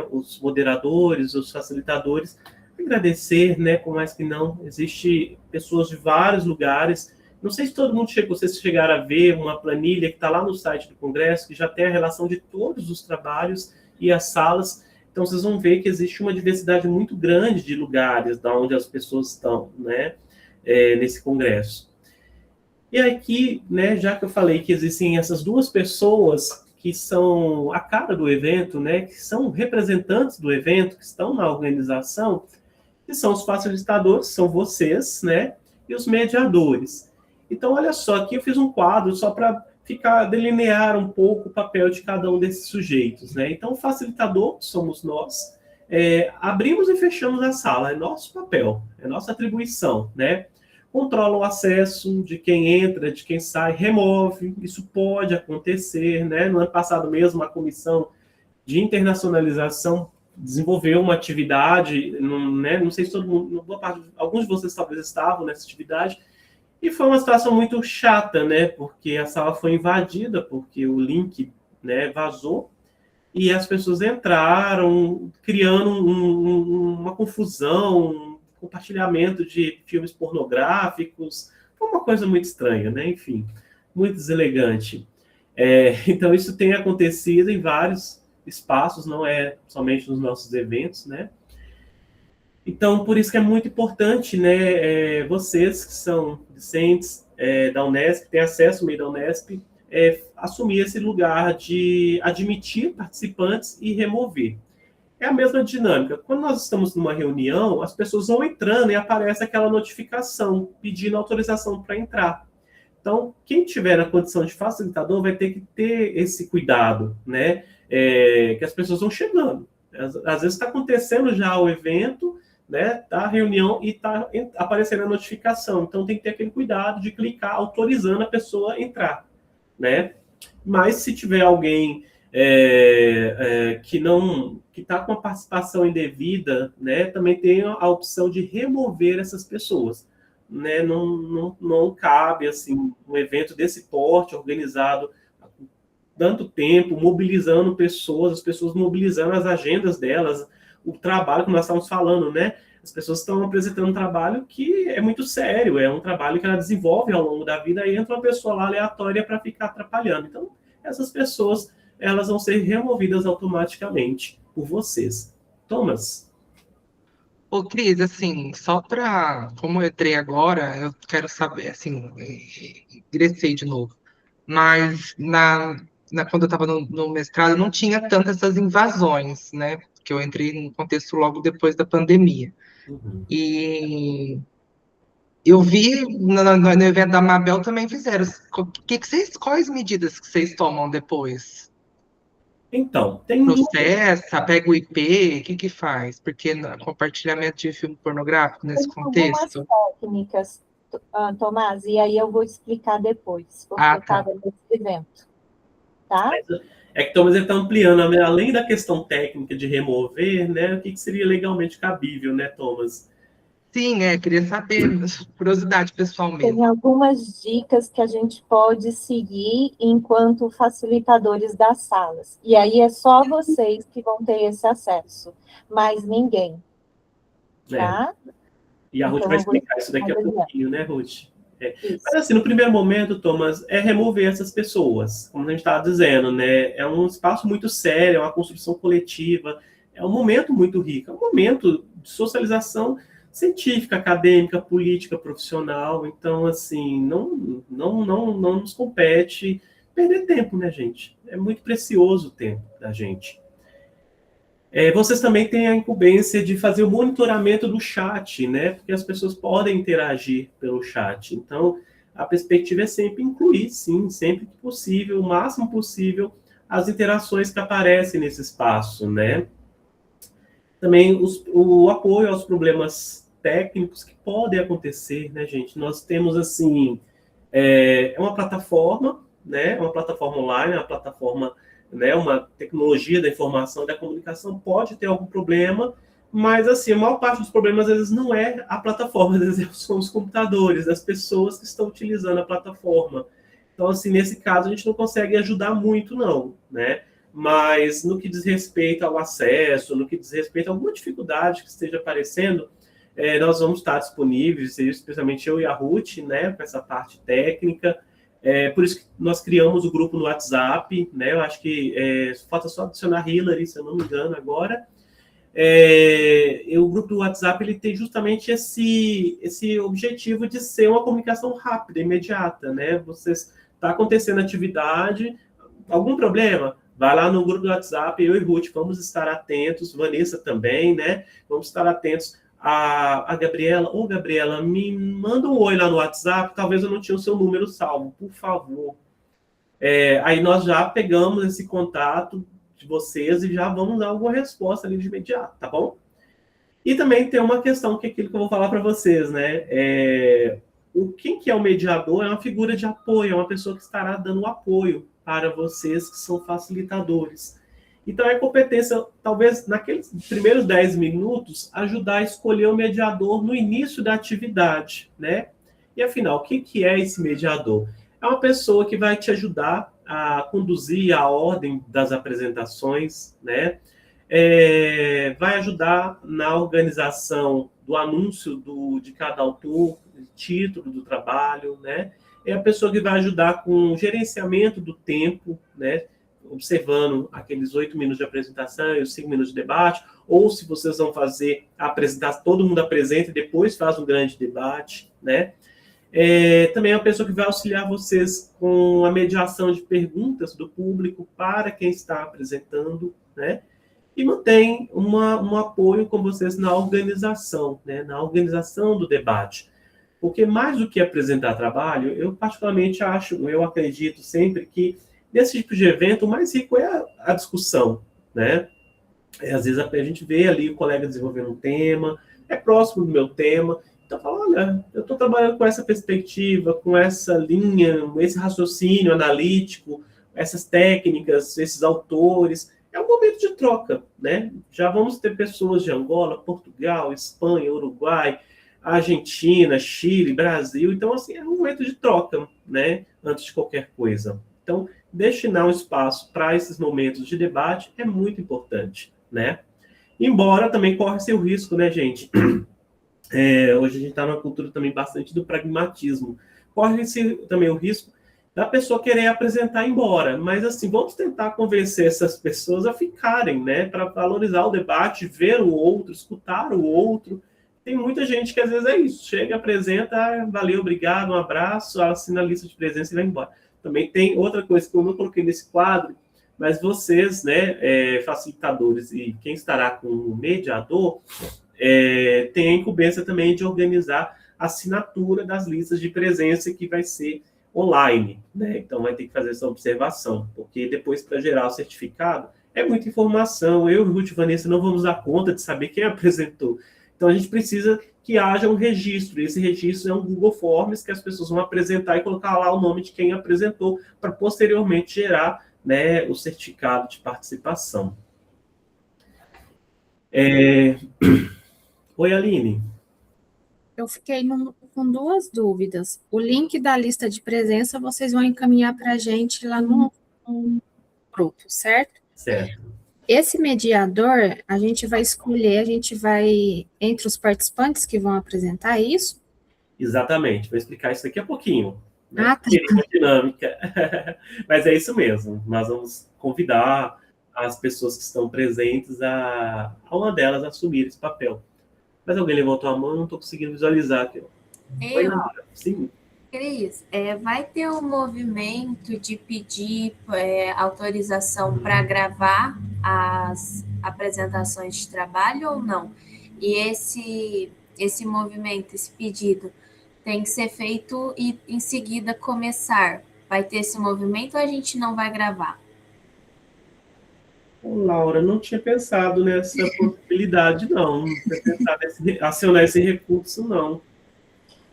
os moderadores, os facilitadores, agradecer, né, por mais que não, existe pessoas de vários lugares. Não sei se todo mundo vocês chegaram a ver uma planilha que está lá no site do Congresso, que já tem a relação de todos os trabalhos e as salas. Então, vocês vão ver que existe uma diversidade muito grande de lugares da onde as pessoas estão, né, nesse Congresso. E aqui, né, já que eu falei que existem essas duas pessoas que são a cara do evento, né, que são representantes do evento, que estão na organização, que são os facilitadores, são vocês, né, e os mediadores. Então, olha só, aqui eu fiz um quadro só para delinear um pouco o papel de cada um desses sujeitos, né? Então, o facilitador somos nós, abrimos e fechamos a sala, é nosso papel, é nossa atribuição, né? Controla o acesso de quem entra, de quem sai, remove, isso pode acontecer, né? No ano passado mesmo, a Comissão de Internacionalização desenvolveu uma atividade, né? Não sei se todo mundo, alguns de vocês talvez estavam nessa atividade, e foi uma situação muito chata, né? Porque a sala foi invadida, porque o link, né, vazou, e as pessoas entraram criando uma confusão, um compartilhamento de filmes pornográficos. Foi uma coisa muito estranha, né? Enfim, muito deselegante. Então, isso tem acontecido em vários espaços, não é somente nos nossos eventos, né? Então, por isso que é muito importante, né, vocês que são discentes da Unesp, têm acesso ao meio da Unesp, assumir esse lugar de admitir participantes e remover. É a mesma dinâmica. Quando nós estamos numa reunião, as pessoas vão entrando e aparece aquela notificação pedindo autorização para entrar. Então, quem tiver na condição de facilitador vai ter que ter esse cuidado, né, que as pessoas vão chegando. Às vezes está acontecendo já o evento, né, da reunião e está aparecendo a notificação. Então, tem que ter aquele cuidado de clicar autorizando a pessoa a entrar, né? Mas se tiver alguém que está com a participação indevida, né, também tem a opção de remover essas pessoas, né? Não cabe assim um evento desse porte organizado há tanto tempo, mobilizando pessoas, as pessoas mobilizando as agendas delas, o trabalho que nós estamos falando, né? As pessoas estão apresentando um trabalho que é muito sério, é um trabalho que ela desenvolve ao longo da vida, e entra uma pessoa lá aleatória para ficar atrapalhando. Então, essas pessoas, elas vão ser removidas automaticamente por vocês. Thomas? Ô, Cris, assim, só para... Como eu entrei agora, eu quero saber, assim, ingressei de novo. Mas quando eu estava no mestrado, não tinha tantas essas invasões, né? Porque eu entrei num contexto logo depois da pandemia. E eu vi no evento da Mabel também fizeram. Quais medidas que vocês tomam depois? Então, tem... Processa, pega o IP, o que faz? Porque compartilhamento de filme pornográfico nesse contexto... Algumas técnicas, Tomás, e aí eu vou explicar depois, porque eu estava nesse evento, tá? É que Thomas está ampliando, além da questão técnica de remover, né, o que seria legalmente cabível, né, Thomas? Sim, queria saber, curiosidade pessoal mesmo. Tem algumas dicas que a gente pode seguir enquanto facilitadores das salas. E aí é só vocês que vão ter esse acesso, mais ninguém. Tá? E a Ruth vai explicar isso daqui a pouquinho, né, Ruth? Mas assim, no primeiro momento, Thomas, é remover essas pessoas, como a gente estava dizendo, né? É um espaço muito sério, é uma construção coletiva, é um momento muito rico, é um momento de socialização científica, acadêmica, política, profissional. Então, assim, não nos compete perder tempo, né, gente? É muito precioso o tempo da gente. Vocês também têm a incumbência de fazer o monitoramento do chat, né? Porque as pessoas podem interagir pelo chat. Então, a perspectiva é sempre incluir, sim, sempre que possível, o máximo possível, as interações que aparecem nesse espaço, né? Também o apoio aos problemas técnicos que podem acontecer, né, gente? Nós temos, assim, uma plataforma, né? Uma plataforma online, uma plataforma, né, uma tecnologia da informação e da comunicação pode ter algum problema, mas, assim, a maior parte dos problemas, às vezes, não é a plataforma, às vezes são os computadores, das pessoas que estão utilizando a plataforma. Então, assim, nesse caso, a gente não consegue ajudar muito, não, né? Mas, no que diz respeito ao acesso, no que diz respeito a alguma dificuldade que esteja aparecendo, nós vamos estar disponíveis, especialmente eu e a Ruth, né, com essa parte técnica. Por isso que nós criamos o grupo no WhatsApp, né? Eu acho que falta só adicionar Hillary, se eu não me engano, agora. O grupo do WhatsApp, ele tem justamente esse objetivo de ser uma comunicação rápida, imediata, né? Está acontecendo atividade, algum problema? Vai lá no grupo do WhatsApp, eu e Ruth vamos estar atentos, Vanessa também, né? Vamos estar atentos a Gabriela. Ô, Gabriela, me manda um oi lá no WhatsApp, talvez eu não tinha o seu número salvo, por favor. Aí nós já pegamos esse contato de vocês e já vamos dar alguma resposta ali de imediato, tá bom? E também tem uma questão que é aquilo que eu vou falar para vocês, né? Quem que é o mediador? É uma figura de apoio, é uma pessoa que estará dando apoio para vocês que são facilitadores. Então, é competência, talvez, naqueles primeiros 10 minutos, ajudar a escolher o mediador no início da atividade, né? E, afinal, o que é esse mediador? É uma pessoa que vai te ajudar a conduzir a ordem das apresentações, né? Vai ajudar na organização do anúncio de cada autor, título do trabalho, né? É a pessoa que vai ajudar com o gerenciamento do tempo, né? Observando aqueles 8 minutos de apresentação e os 5 minutos de debate, ou se vocês vão fazer a apresentação, todo mundo apresenta e depois faz um grande debate, né? Também é uma pessoa que vai auxiliar vocês com a mediação de perguntas do público para quem está apresentando, né? E mantém um apoio com vocês na organização, né? Na organização do debate. Porque mais do que apresentar trabalho, eu particularmente acredito sempre que nesse tipo de evento, o mais rico é a discussão, né? Às vezes a gente vê ali o colega desenvolvendo um tema, é próximo do meu tema. Então, fala, olha, eu estou trabalhando com essa perspectiva, com essa linha, esse raciocínio analítico, essas técnicas, esses autores. É um momento de troca, né? Já vamos ter pessoas de Angola, Portugal, Espanha, Uruguai, Argentina, Chile, Brasil. Então, assim, é um momento de troca, né? Antes de qualquer coisa. Então, destinar um espaço para esses momentos de debate é muito importante, né? Embora também corre-se o risco, né, gente? Hoje a gente está numa cultura também bastante do pragmatismo. Corre-se também o risco da pessoa querer apresentar embora. Mas, assim, vamos tentar convencer essas pessoas a ficarem, né? Para valorizar o debate, ver o outro, escutar o outro. Tem muita gente que, às vezes, é isso. Chega, apresenta, valeu, obrigado, um abraço, assina a lista de presença e vai embora. Também tem outra coisa que eu não coloquei nesse quadro, mas vocês, né, facilitadores e quem estará com o mediador, tem a incumbência também de organizar a assinatura das listas de presença que vai ser online, né? Então vai ter que fazer essa observação, porque depois para gerar o certificado é muita informação. Eu e Ruth e Vanessa não vamos dar conta de saber quem apresentou. Então a gente precisa que haja um registro. Esse registro é um Google Forms que as pessoas vão apresentar e colocar lá o nome de quem apresentou para posteriormente gerar, né, o certificado de participação. Oi, Aline. Eu fiquei com duas dúvidas. O link da lista de presença vocês vão encaminhar para a gente lá no grupo, certo? Certo. Esse mediador, a gente vai escolher, entre os participantes que vão apresentar isso? Exatamente, vou explicar isso daqui a pouquinho. Né? Ah, tá. Uma dinâmica. Mas é isso mesmo, nós vamos convidar as pessoas que estão presentes a uma delas assumir esse papel. Mas alguém levantou a mão, não estou conseguindo visualizar aqui. Sim. Cris, vai ter um movimento de pedir autorização para gravar as apresentações de trabalho ou não? E esse movimento, esse pedido, tem que ser feito e em seguida começar. Vai ter esse movimento ou a gente não vai gravar? Laura, não tinha pensado nessa possibilidade, não. Não tinha pensado em acionar esse recurso, não.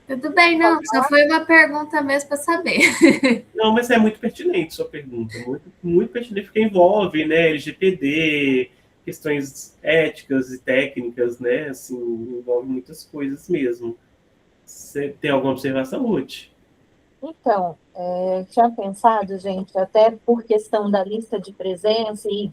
Tudo bem, não. Só foi uma pergunta mesmo para saber. Não, mas é muito pertinente sua pergunta. Muito, muito pertinente, porque envolve, né, LGPD, questões éticas e técnicas, né? Assim, envolve muitas coisas mesmo. Você tem alguma observação, Ruth? Então, tinha pensado, gente, até por questão da lista de presença e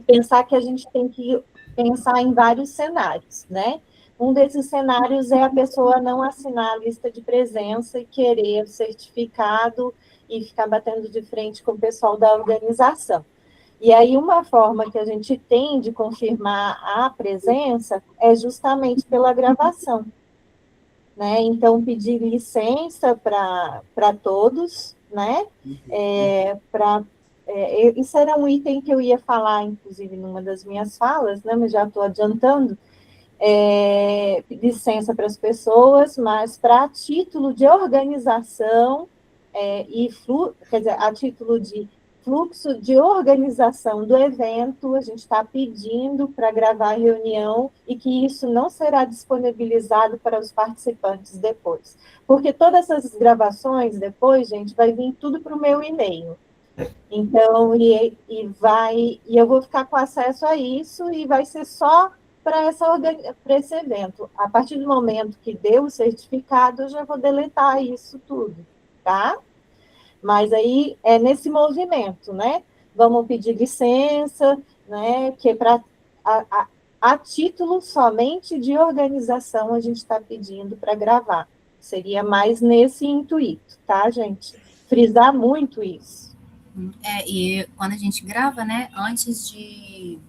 pensar que a gente tem que pensar em vários cenários, né? Um desses cenários é a pessoa não assinar a lista de presença e querer o certificado e ficar batendo de frente com o pessoal da organização. E aí, uma forma que a gente tem de confirmar a presença é justamente pela gravação. Né? Então, pedir licença para todos, né? Isso era um item que eu ia falar, inclusive, numa das minhas falas, né? Mas já estou adiantando. Licença para as pessoas, mas para título de organização a título de fluxo de organização do evento, a gente está pedindo para gravar a reunião e que isso não será disponibilizado para os participantes depois. Porque todas essas gravações depois, gente, vai vir tudo para o meu e-mail. Então, eu vou ficar com acesso a isso e vai ser só para esse evento. A partir do momento que deu o certificado, eu já vou deletar isso tudo, tá? Mas aí é nesse movimento, né? Vamos pedir licença, né? Que é para a título somente de organização a gente está pedindo para gravar. Seria mais nesse intuito, tá, gente? Frisar muito isso. E quando a gente grava, né? Antes de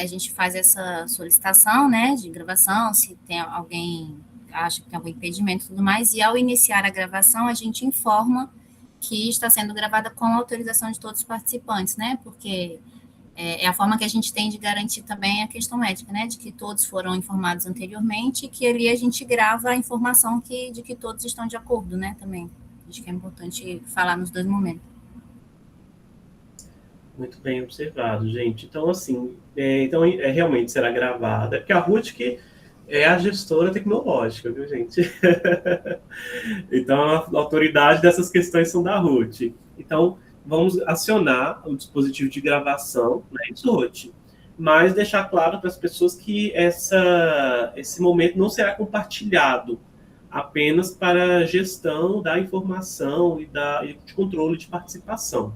a gente faz essa solicitação, né? De gravação, se tem alguém acha que tem algum impedimento e tudo mais, e ao iniciar a gravação, a gente informa que está sendo gravada com a autorização de todos os participantes, né? Porque é a forma que a gente tem de garantir também a questão ética, né? De que todos foram informados anteriormente e que ali a gente grava a informação de que todos estão de acordo, né? Também. Acho que é importante falar nos dois momentos. Muito bem observado, gente. Então, assim, realmente será gravada. Porque a Ruth que é a gestora tecnológica, viu, gente? Então, a autoridade dessas questões são da Ruth. Então, vamos acionar o dispositivo de gravação, né, Ruth, mas deixar claro para as pessoas que esse momento não será compartilhado apenas para gestão da informação e de controle de participação.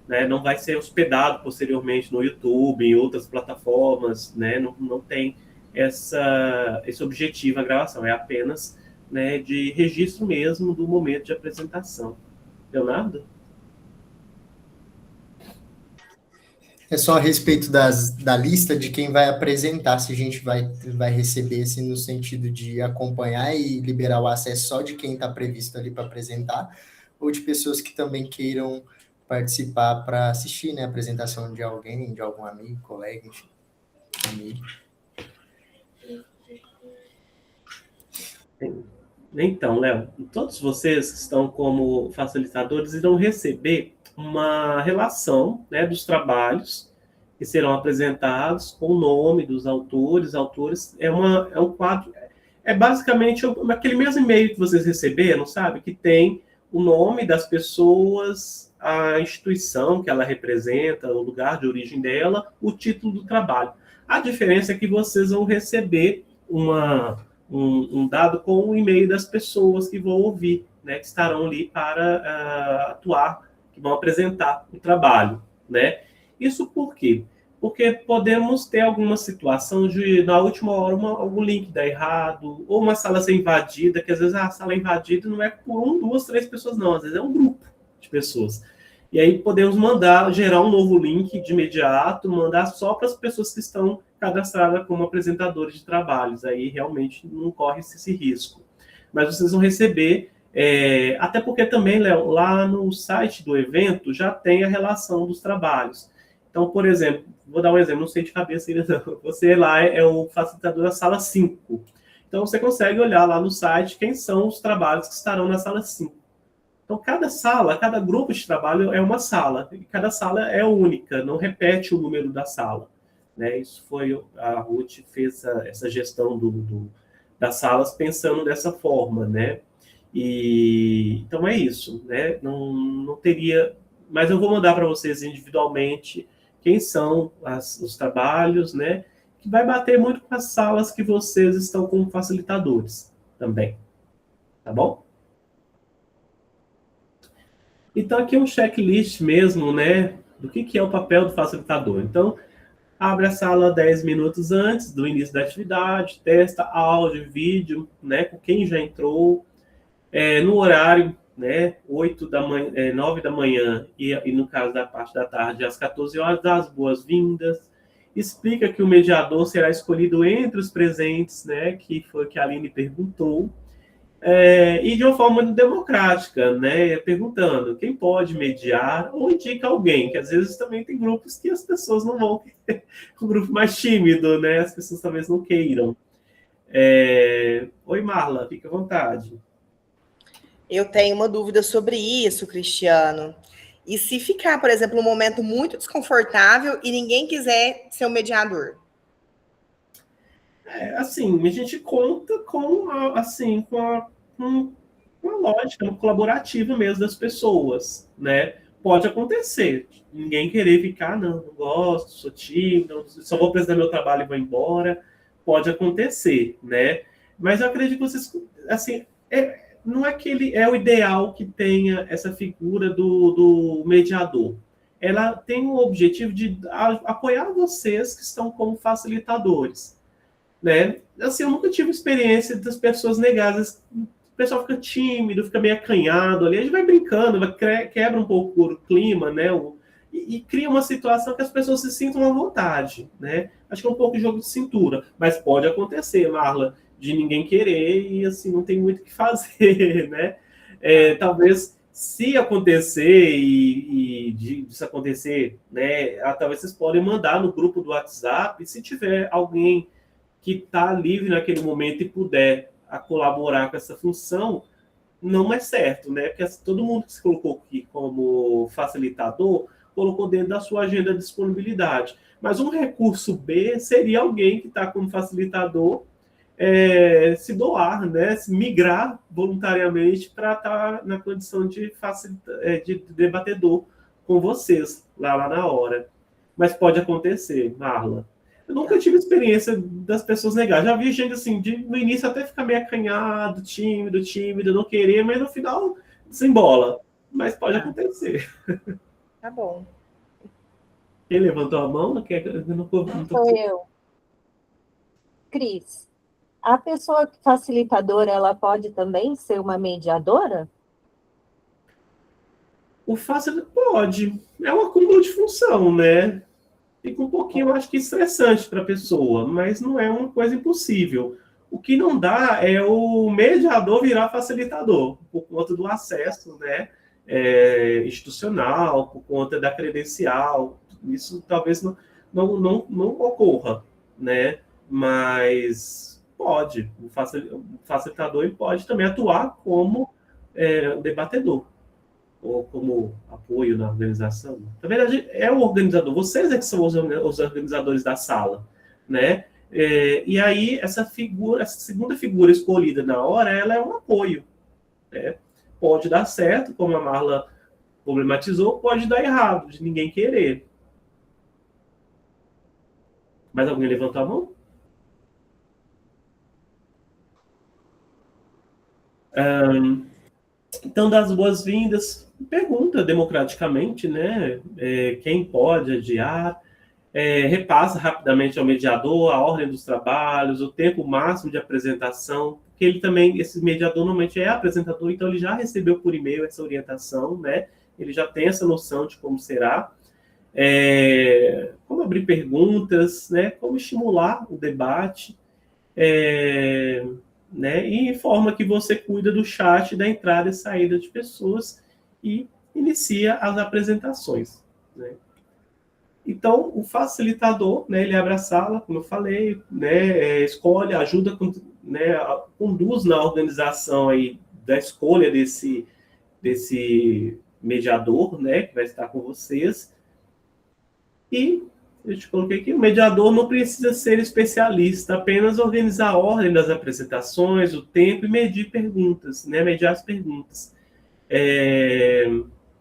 Né? Não vai ser hospedado posteriormente no YouTube, em outras plataformas, né? Não tem esse objetivo a gravação, é apenas, né, de registro mesmo do momento de apresentação. Leonardo? É só a respeito da lista de quem vai apresentar, se a gente vai receber, assim, no sentido de acompanhar e liberar o acesso só de quem está previsto ali para apresentar, ou de pessoas que também queiram participar para assistir, né, a apresentação de alguém, de algum amigo, colega, enfim, amigo. Então, Léo, todos vocês que estão como facilitadores irão receber uma relação, né, dos trabalhos que serão apresentados com o nome dos autores. É um quadro, é basicamente aquele mesmo e-mail que vocês receberam, sabe? Que tem o nome das pessoas, a instituição que ela representa, o lugar de origem dela, o título do trabalho. A diferença é que vocês vão receber um dado com o e-mail das pessoas que vão ouvir, né, que estarão ali para atuar, que vão apresentar o trabalho, né? Isso por quê? Porque podemos ter alguma situação de, na última hora, algum link dar errado, ou uma sala ser invadida, que às vezes a sala é invadida não é por 1, 2, 3 pessoas, não, às vezes é um grupo de pessoas. E aí podemos gerar um novo link de imediato, mandar só para as pessoas que estão cadastradas como apresentadores de trabalhos. Aí realmente não corre esse risco. Mas vocês vão receber, até porque também, Léo, lá no site do evento já tem a relação dos trabalhos. Então, por exemplo, vou dar um exemplo, não sei de cabeça ainda não. Você lá é o facilitador da sala 5. Então, você consegue olhar lá no site quem são os trabalhos que estarão na sala 5. Então, cada grupo de trabalho é uma sala, e cada sala é única, não repete o número da sala. Né? Isso foi, a Ruth fez essa gestão das salas pensando dessa forma, né? Então é isso, né? Não teria, mas eu vou mandar para vocês individualmente quem são os trabalhos, né? Que vai bater muito com as salas que vocês estão como facilitadores também, tá bom? Então, aqui é um checklist mesmo, né, do que é o papel do facilitador. Então, abre a sala 10 minutos antes do início da atividade, testa áudio, vídeo, né, com quem já entrou, no horário, né, 9 da manhã e no caso da parte da tarde, às 14 horas, dá as boas-vindas, explica que o mediador será escolhido entre os presentes, né, que foi o que a Aline perguntou, e de uma forma muito democrática, né? Perguntando quem pode mediar ou indica alguém, que às vezes também tem grupos que as pessoas não vão, um grupo mais tímido, né? As pessoas talvez não queiram. Oi, Marla, fica à vontade. Eu tenho uma dúvida sobre isso, Cristiano. E se ficar, por exemplo, um momento muito desconfortável e ninguém quiser ser o mediador? Assim, a gente conta com a lógica colaborativa mesmo das pessoas, né? Pode acontecer, ninguém querer ficar, não gosto, sou tímido, só vou apresentar meu trabalho e vou embora, pode acontecer, né? Mas eu acredito que vocês, assim, não é que é o ideal que tenha essa figura do mediador. Ela tem o objetivo de apoiar vocês que estão como facilitadores, né? Assim, eu nunca tive experiência das pessoas negadas. O pessoal fica tímido, fica meio acanhado ali, a gente vai brincando, quebra um pouco o clima, né? E cria uma situação que as pessoas se sintam à vontade, né? Acho que é um pouco de jogo de cintura, mas pode acontecer, Marla, de ninguém querer e assim não tem muito o que fazer, né? Talvez se acontecer disso acontecer, né? Talvez vocês podem mandar no grupo do WhatsApp, se tiver alguém que está livre naquele momento e puder colaborar com essa função, não é certo, né? Porque todo mundo que se colocou aqui como facilitador colocou dentro da sua agenda de disponibilidade. Mas um recurso B seria alguém que está como facilitador se doar, né, se migrar voluntariamente para estar na condição de debatedor com vocês, lá na hora. Mas pode acontecer, Marla. Eu nunca tive experiência das pessoas negar. Já vi gente, assim, no início até ficar meio acanhado, tímido, não querer, mas no final desembola. Mas pode acontecer. Tá bom. Quem levantou a mão? Sou eu. Cris, a pessoa facilitadora, ela pode também ser uma mediadora? O fácil pode. É um acúmulo de função, né? Fica um pouquinho, eu acho que estressante para a pessoa, mas não é uma coisa impossível. O que não dá é o mediador virar facilitador, por conta do acesso, né, institucional, por conta da credencial. Isso talvez não ocorra, né? Mas pode. O facilitador ele pode também atuar como debatedor, ou como apoio na organização. Na verdade, é o organizador. Vocês é que são os organizadores da sala, né? E aí, essa segunda figura escolhida na hora, ela é um apoio, né? Pode dar certo, como a Marla problematizou, pode dar errado, de ninguém querer. Mais alguém levantou a mão? Então, das boas-vindas, pergunta democraticamente, né? Quem pode adiar, repassa rapidamente ao mediador a ordem dos trabalhos, o tempo máximo de apresentação, porque ele também, esse mediador normalmente é apresentador, então ele já recebeu por e-mail essa orientação, né? Ele já tem essa noção de como será, como abrir perguntas, né? Como estimular o debate, né, e informa que você cuida do chat, da entrada e saída de pessoas e inicia as apresentações, né? Então, o facilitador, né, ele abre a sala, como eu falei, né, escolhe, ajuda, né, conduz na organização aí da escolha desse mediador, né, que vai estar com vocês. E eu te coloquei aqui, o mediador não precisa ser especialista, apenas organizar a ordem das apresentações, o tempo e medir perguntas, né? Mediar as perguntas.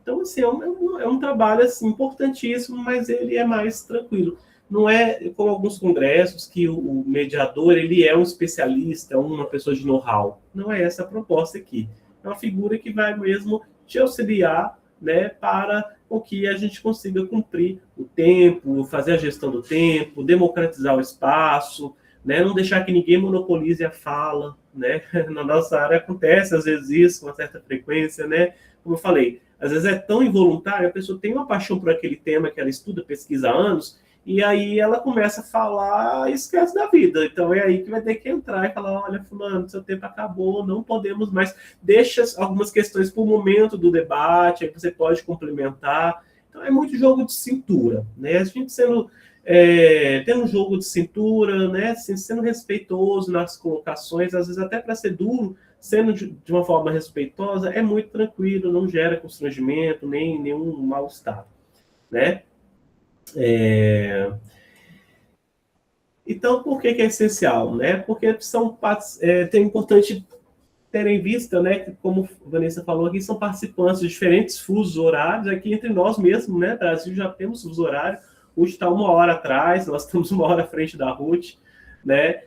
Então, assim, é um trabalho assim, importantíssimo, mas ele é mais tranquilo. Não é como alguns congressos que o mediador ele é um especialista, uma pessoa de know-how. Não é essa a proposta aqui. É uma figura que vai mesmo te auxiliar, né, para o que a gente consiga cumprir o tempo, fazer a gestão do tempo, democratizar o espaço, né, não deixar que ninguém monopolize a fala, né? Na nossa área acontece às vezes isso, com uma certa frequência, né? Como eu falei, às vezes é tão involuntário, a pessoa tem uma paixão por aquele tema que ela estuda, pesquisa há anos, e aí ela começa a falar e esquece da vida. Então é aí que vai ter que entrar e falar, olha, fulano, seu tempo acabou, não podemos mais. Deixa algumas questões para o momento do debate, aí você pode complementar. Então é muito jogo de cintura, né? A gente tendo um jogo de cintura, né? Assim, sendo respeitoso nas colocações, às vezes até para ser duro, sendo de uma forma respeitosa, é muito tranquilo, não gera constrangimento, nem nenhum mal-estar, né? Então, por que é essencial, né? Porque é importante ter em vista, né, que, como a Vanessa falou aqui, são participantes de diferentes fusos horários, aqui entre nós mesmos, né, Brasil já temos fuso horário, Ruth está 1 hora atrás, nós estamos 1 hora à frente da Ruth, né,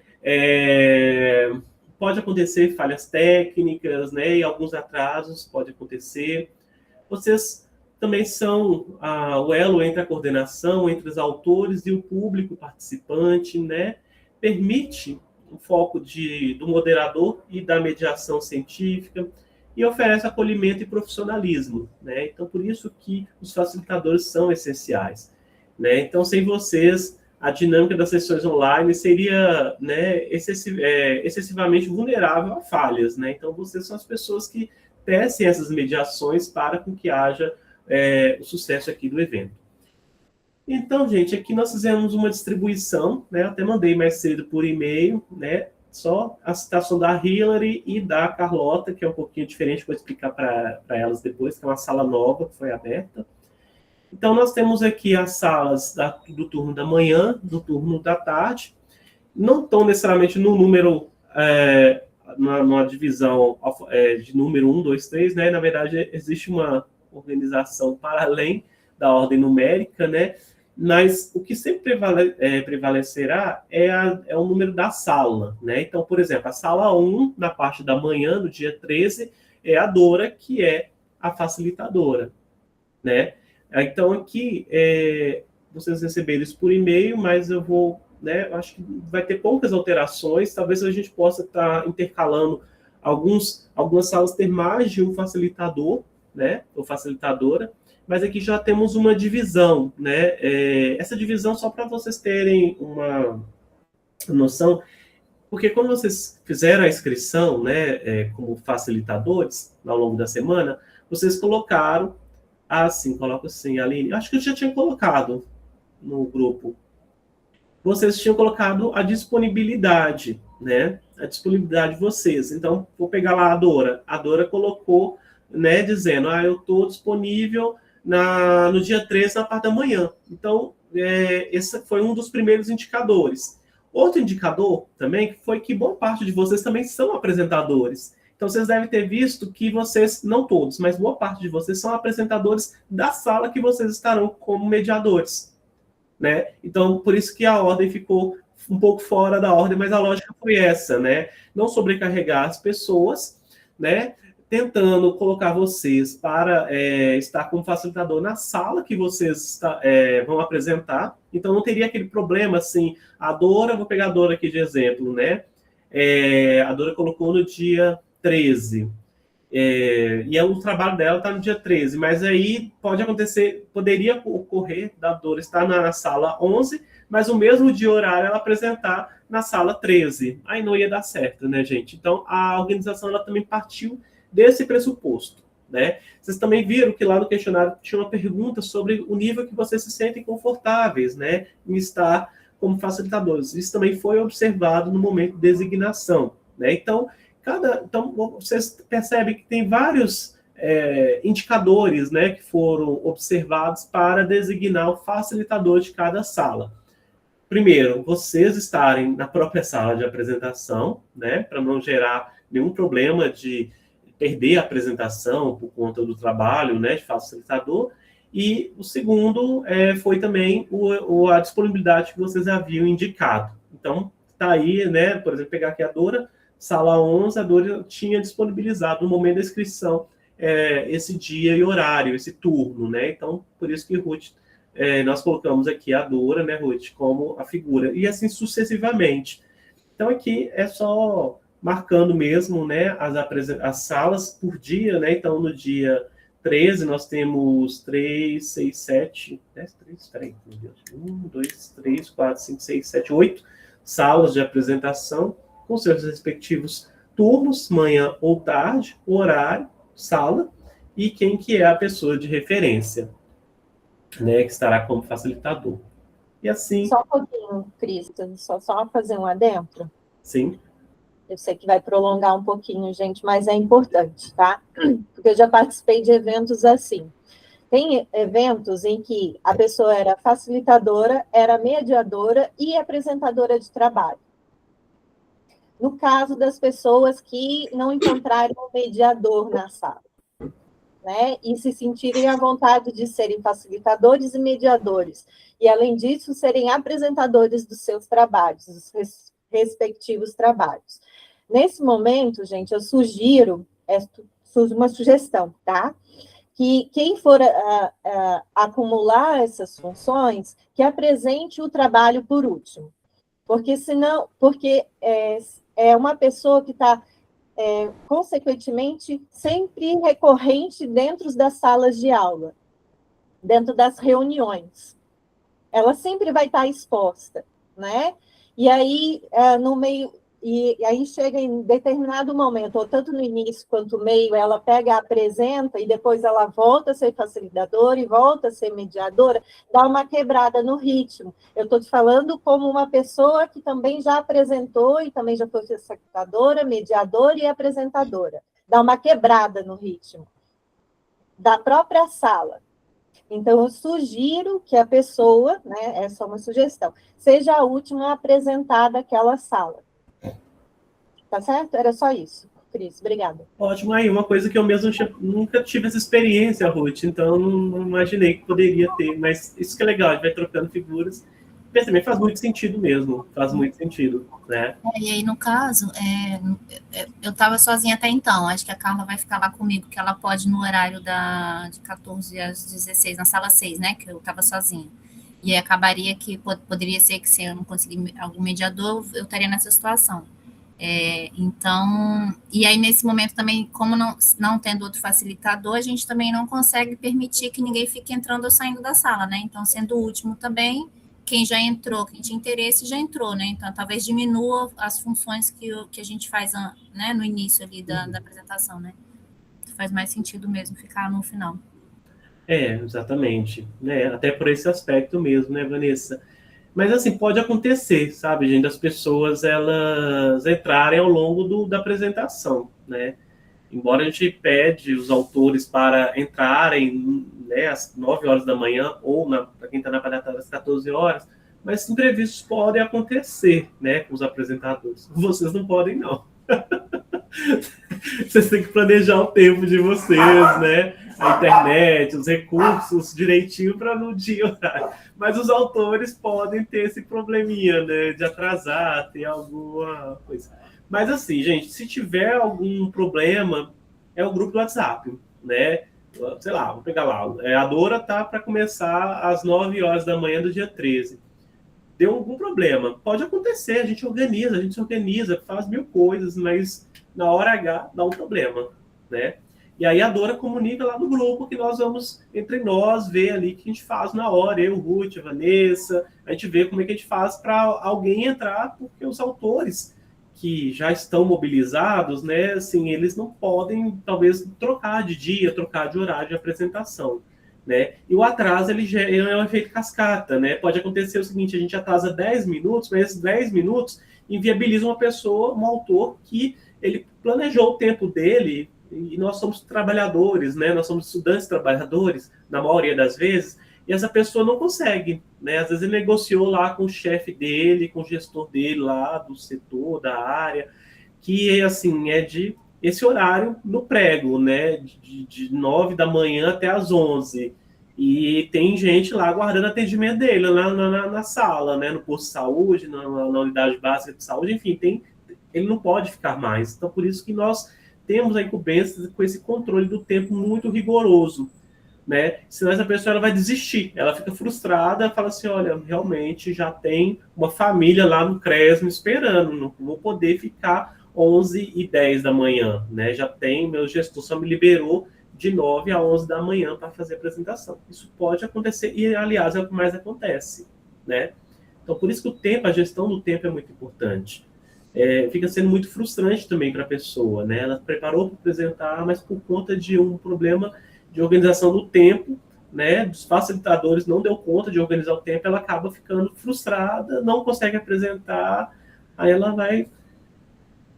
pode acontecer falhas técnicas, né, e alguns atrasos, pode acontecer. Vocês também são o elo entre a coordenação, entre os autores e o público participante, né? Permite o foco do moderador e da mediação científica e oferece acolhimento e profissionalismo, né? Então, por isso que os facilitadores são essenciais, né? Então, sem vocês, a dinâmica das sessões online seria, né, excessivamente vulnerável a falhas, né? Então, vocês são as pessoas que tecem essas mediações para com que haja o sucesso aqui do evento. Então, gente, aqui nós fizemos uma distribuição, né? Até mandei mais cedo por e-mail, né? Só a citação da Hillary e da Carlota, que é um pouquinho diferente, vou explicar para elas depois, que é uma sala nova que foi aberta. Então, nós temos aqui as salas do turno da manhã, do turno da tarde. Não estão necessariamente no número numa divisão de número 1, 2, 3, né? Na verdade, existe uma organização para além da ordem numérica, né? Mas o que sempre prevalecerá é o número da sala, né? Então, por exemplo, a sala 1, na parte da manhã, no dia 13, é a Dora, que é a facilitadora, né? Então, aqui, vocês receberam isso por e-mail, mas eu vou, né? Acho que vai ter poucas alterações, talvez a gente possa estar intercalando algumas salas ter mais de um facilitador, né? Ou facilitadora, mas aqui já temos uma divisão, né? Essa divisão, só para vocês terem uma noção, porque quando vocês fizeram a inscrição, né, como facilitadores, ao longo da semana, vocês colocaram, coloca assim, Aline, acho que eu já tinha colocado no grupo, vocês tinham colocado a disponibilidade, né? A disponibilidade de vocês. Então, vou pegar lá a Dora colocou, né, dizendo, eu estou disponível no dia 13, na parte da manhã. Então, esse foi um dos primeiros indicadores. Outro indicador também foi que boa parte de vocês também são apresentadores. Então, vocês devem ter visto que vocês, não todos, mas boa parte de vocês são apresentadores da sala que vocês estarão como mediadores, né? Então, por isso que a ordem ficou um pouco fora da ordem, mas a lógica foi essa, né? Não sobrecarregar as pessoas, né? Tentando colocar vocês para estar como facilitador na sala que vocês vão apresentar. Então, não teria aquele problema, assim, a Dora, vou pegar a Dora aqui de exemplo, né? A Dora colocou no dia 13. E o trabalho dela está no dia 13, mas aí poderia ocorrer da Dora estar na sala 11, mas o mesmo dia horário ela apresentar na sala 13. Aí não ia dar certo, né, gente? Então, a organização ela também partiu desse pressuposto, né? Vocês também viram que lá no questionário tinha uma pergunta sobre o nível que vocês se sentem confortáveis, né, em estar como facilitadores. Isso também foi observado no momento de designação, né? Então, vocês percebem que tem vários indicadores, né, que foram observados para designar o facilitador de cada sala. Primeiro, vocês estarem na própria sala de apresentação, né, para não gerar nenhum problema de perder a apresentação por conta do trabalho, né, de facilitador. E o segundo foi também a disponibilidade que vocês haviam indicado. Então, está aí, né, por exemplo, pegar aqui a Dora, sala 11, a Dora tinha disponibilizado no momento da inscrição esse dia e horário, esse turno, né? Então, por isso que Ruth, nós colocamos aqui a Dora, né, Ruth, como a figura, e assim sucessivamente. Então, aqui é só marcando mesmo, né, as salas por dia, né? Então, no dia 13, nós temos 3, 6, 7, 10, 3, peraí, meu Deus, 1, 2, 3, 4, 5, 6, 7, 8 salas de apresentação, com seus respectivos turnos, manhã ou tarde, horário, sala, e quem que é a pessoa de referência, né, que estará como facilitador. E assim... Só um pouquinho, Cristian, só fazer um adentro. Sim. Eu sei que vai prolongar um pouquinho, gente, mas é importante, tá? Porque eu já participei de eventos assim. Tem eventos em que a pessoa era facilitadora, era mediadora e apresentadora de trabalho. No caso das pessoas que não encontrarem um mediador na sala, né? E se sentirem à vontade de serem facilitadores e mediadores. E, além disso, serem apresentadores dos seus trabalhos, dos respectivos trabalhos. Nesse momento, gente, eu sugiro uma sugestão, tá? Que quem for acumular essas funções, que apresente o trabalho por último. Porque é uma pessoa que está, consequentemente, sempre recorrente dentro das salas de aula, dentro das reuniões. Ela sempre vai estar exposta, né? E aí, no meio... E aí chega em determinado momento, ou tanto no início quanto no meio, ela pega, apresenta, e depois ela volta a ser facilitadora e volta a ser mediadora, dá uma quebrada no ritmo. Eu estou te falando como uma pessoa que também já apresentou e também já foi facilitadora, mediadora e apresentadora. Dá uma quebrada no ritmo da própria sala. Então, eu sugiro que a pessoa, né, é só uma sugestão, seja a última a apresentar daquela sala. Tá certo? Era só isso, Cris. Obrigada. Ótimo. Aí, uma coisa que eu mesmo nunca tive essa experiência, Ruth, então não imaginei que poderia ter, mas isso que é legal, a gente vai trocando figuras. Mas também faz muito sentido mesmo, faz muito sentido, né? E aí, no caso, eu estava sozinha até então, acho que a Carla vai ficar lá comigo, que ela pode no horário de 14 às 16, na sala 6, né, que eu estava sozinha. E aí acabaria que poderia ser que se eu não conseguir algum mediador, eu estaria nessa situação. Então, e aí nesse momento também, como não tendo outro facilitador, a gente também não consegue permitir que ninguém fique entrando ou saindo da sala, né? Então, sendo o último também, quem já entrou, quem tinha interesse, já entrou, né? Então, talvez diminua as funções que a gente faz, né, no início ali da apresentação, né? Faz mais sentido mesmo ficar no final. Exatamente, né? Até por esse aspecto mesmo, né, Vanessa? Mas, assim, pode acontecer, sabe, gente, das pessoas, elas entrarem ao longo da apresentação, né? Embora a gente pede os autores para entrarem, né, às 9 horas da manhã, ou para quem está na palhatada às 14 horas, mas imprevistos podem acontecer, né, com os apresentadores. Vocês não podem, não. Vocês têm que planejar o tempo de vocês, né? A internet, os recursos direitinho para no dia horário. Mas os autores podem ter esse probleminha, né? De atrasar, ter alguma coisa. Mas assim, gente, se tiver algum problema, é o grupo do WhatsApp, né? Sei lá, vou pegar lá. A Dora tá para começar às 9 horas da manhã do dia 13. Deu algum problema. Pode acontecer, a gente se organiza, faz mil coisas, mas na hora H dá um problema, né? E aí a Dora comunica lá no grupo que nós vamos, entre nós, ver ali o que a gente faz na hora, eu, Ruth, a Vanessa, a gente vê como é que a gente faz para alguém entrar, porque os autores que já estão mobilizados, né, assim, eles não podem, talvez, trocar de dia, trocar de horário de apresentação, né? E o atraso, ele já é um efeito cascata, né? Pode acontecer o seguinte, a gente atrasa 10 minutos, mas esses 10 minutos inviabilizam uma pessoa, um autor, que ele planejou o tempo dele, e nós somos trabalhadores, né? Nós somos estudantes trabalhadores, na maioria das vezes, e essa pessoa não consegue, né? Às vezes ele negociou lá com o chefe dele, com o gestor dele lá do setor, da área, que, assim, é de esse horário no prego, né? De 9 da manhã até as 11. E tem gente lá aguardando atendimento dele, lá na sala, né? No posto de saúde, na unidade básica de saúde, enfim, ele não pode ficar mais. Então, por isso que nós temos a incumbência com esse controle do tempo muito rigoroso, né? Senão essa pessoa ela vai desistir, ela fica frustrada, fala assim, olha, realmente já tem uma família lá no CRES me esperando, não vou poder ficar 11h10 da manhã, né? Já tem, meu gestor só me liberou de 9 a 11 da manhã para fazer a apresentação. Isso pode acontecer, e aliás é o que mais acontece, né? Então, por isso que o tempo, a gestão do tempo é muito importante. Fica sendo muito frustrante também para a pessoa, né? Ela preparou para apresentar, mas por conta de um problema de organização do tempo, né? Dos facilitadores não deu conta de organizar o tempo, ela acaba ficando frustrada, não consegue apresentar, aí ela vai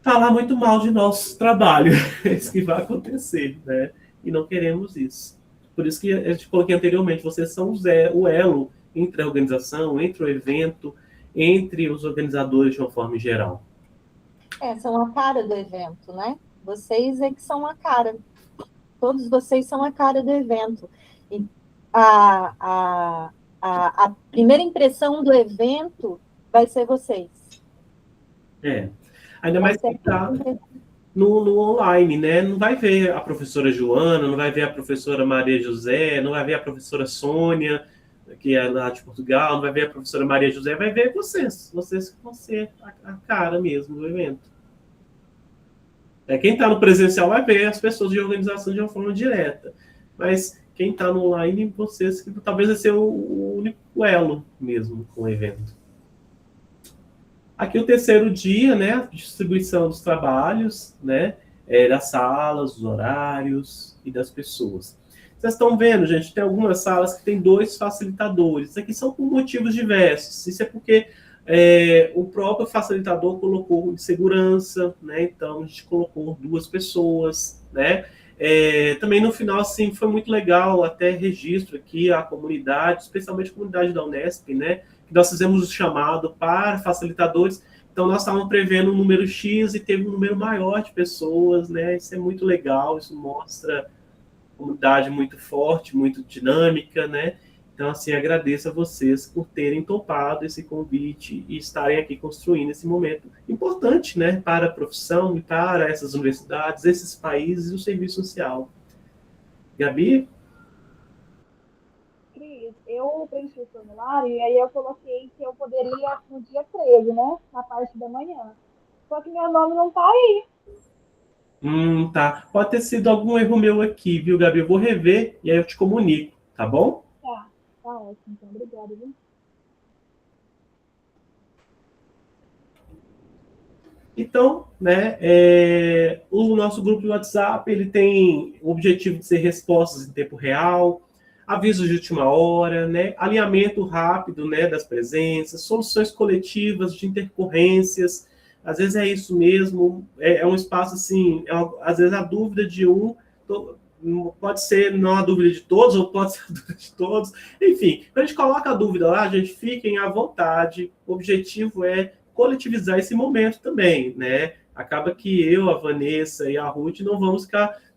falar muito mal de nosso trabalho. É isso que vai acontecer, né? E não queremos isso. Por isso que eu te coloquei anteriormente, vocês são o elo entre a organização, entre o evento, entre os organizadores de uma forma geral. São a cara do evento, né? Vocês é que são a cara. Todos vocês são a cara do evento. E a primeira impressão do evento vai ser vocês. Ainda mais que está no online, né? Não vai ver a professora Joana, não vai ver a professora Maria José, não vai ver a professora Sônia, que é lá de Portugal, não vai ver a professora Maria José, vai ver vocês que vão ser a cara mesmo do evento. Quem está no presencial vai ver as pessoas de organização de uma forma direta, mas quem está no online, vocês que talvez vai ser o único elo mesmo com o evento. Aqui o terceiro dia, né, a distribuição dos trabalhos, né, das salas, dos horários e das pessoas. Vocês estão vendo, gente, tem algumas salas que tem 2 facilitadores. Isso aqui são por motivos diversos. Isso é porque o próprio facilitador colocou de segurança, né? Então a gente colocou 2 pessoas, né? Também no final, assim, foi muito legal, até registro aqui a comunidade, especialmente a comunidade da Unesp, né? Que nós fizemos o chamado para facilitadores Então, nós estávamos prevendo um número X e teve um número maior de pessoas, né? Isso é muito legal, isso mostra uma comunidade muito forte, muito dinâmica, né? Então, assim, agradeço a vocês por terem topado esse convite e estarem aqui construindo esse momento importante, né? Para a profissão e para essas universidades, esses países e o serviço social. Gabi? Cris, eu preenchi o formulário e aí eu coloquei que eu poderia no dia 13, né? Na parte da manhã. Só que meu nome não tá aí. Tá. Pode ter sido algum erro meu aqui, viu, Gabi? Eu vou rever e aí eu te comunico, tá bom? Tá ótimo, então. Obrigada, viu? Então, né, o nosso grupo de WhatsApp, ele tem o objetivo de ser respostas em tempo real, avisos de última hora, né, alinhamento rápido, né, das presenças, soluções coletivas de intercorrências. Às vezes é isso mesmo, é um espaço assim, às vezes a dúvida de um pode ser não a dúvida de todos, ou pode ser a dúvida de todos. Enfim, quando a gente coloca a dúvida lá, a gente fiquem à vontade. O objetivo é coletivizar esse momento também, né? Acaba que eu, a Vanessa e a Ruth não vamos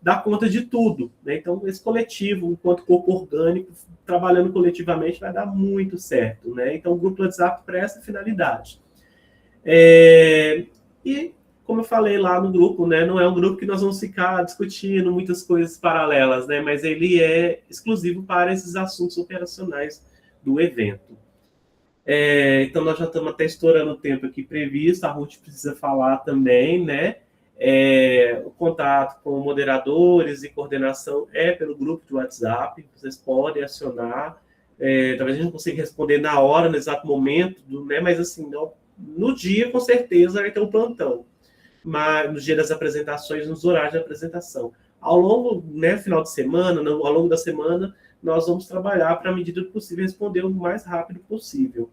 dar conta de tudo, né? Então, esse coletivo, enquanto corpo orgânico, trabalhando coletivamente, vai dar muito certo, né? Então, o grupo WhatsApp para essa finalidade. E, como eu falei lá no grupo, né, não é um grupo que nós vamos ficar discutindo muitas coisas paralelas, né, mas ele é exclusivo para esses assuntos operacionais do evento. Então, nós já estamos até estourando o tempo aqui previsto, a Ruth precisa falar também, né, o contato com moderadores e coordenação é pelo grupo de WhatsApp, vocês podem acionar, talvez a gente não consiga responder na hora, no exato momento, né, mas assim, no dia, com certeza, vai ter um plantão. Mas no dia das apresentações, nos horários de apresentação. Ao longo, né, final de semana, ao longo da semana, nós vamos trabalhar para, à medida do possível, responder o mais rápido possível,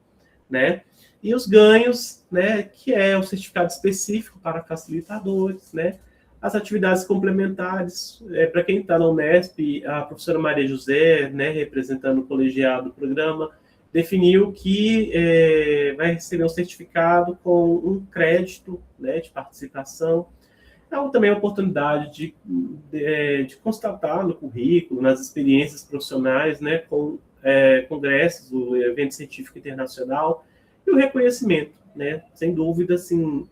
né? E os ganhos, né, que é o certificado específico para facilitadores, né? As atividades complementares, para quem está na Unesp, a professora Maria José, né, representando o colegiado do programa, definiu que vai receber um certificado com um crédito, né, de participação. É também a oportunidade de constatar no currículo, nas experiências profissionais, né, com congressos, o evento científico internacional, e o reconhecimento, né? Sem dúvida, assim, o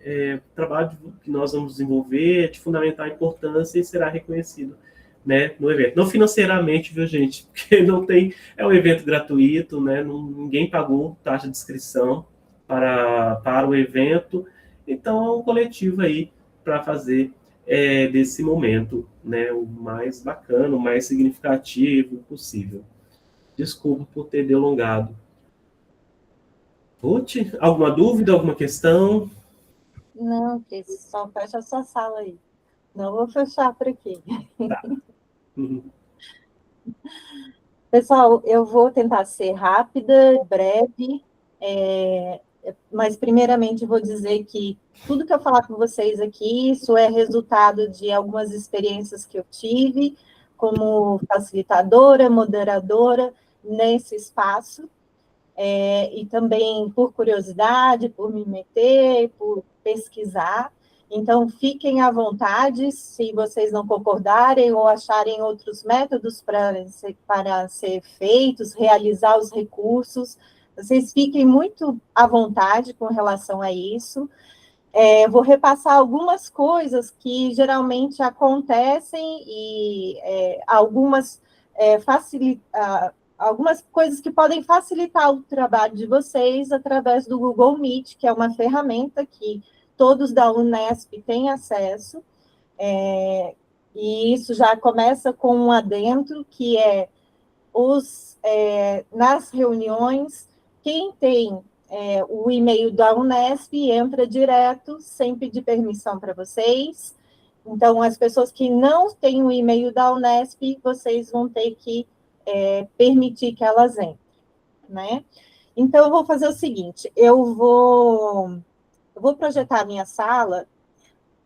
trabalho que nós vamos desenvolver é de fundamental importância e será reconhecido, né, no evento. Não financeiramente, viu, gente? Porque não tem... É um evento gratuito, né? Ninguém pagou taxa de inscrição para o evento. Então, é um coletivo aí para fazer desse momento, né, o mais bacana, o mais significativo possível. Desculpa por ter delongado. Ruth, alguma dúvida, alguma questão? Não, Cris, só fecha a sua sala aí. Não vou fechar por aqui. Tá. Pessoal, eu vou tentar ser rápida, breve, mas primeiramente vou dizer que tudo que eu falar com vocês aqui, isso é resultado de algumas experiências que eu tive como facilitadora, moderadora nesse espaço, e também por curiosidade, por me meter, por pesquisar. Então, fiquem à vontade, se vocês não concordarem ou acharem outros métodos para ser feitos, realizar os recursos, vocês fiquem muito à vontade com relação a isso. Vou repassar algumas coisas que geralmente acontecem e algumas coisas que podem facilitar o trabalho de vocês através do Google Meet, que é uma ferramenta que todos da Unesp têm acesso, e isso já começa com um adendo, que é nas reuniões, quem tem o e-mail da Unesp entra direto, sem pedir permissão para vocês. Então, as pessoas que não têm o e-mail da Unesp, vocês vão ter que permitir que elas entrem, né? Então, eu vou fazer o seguinte, eu vou projetar a minha sala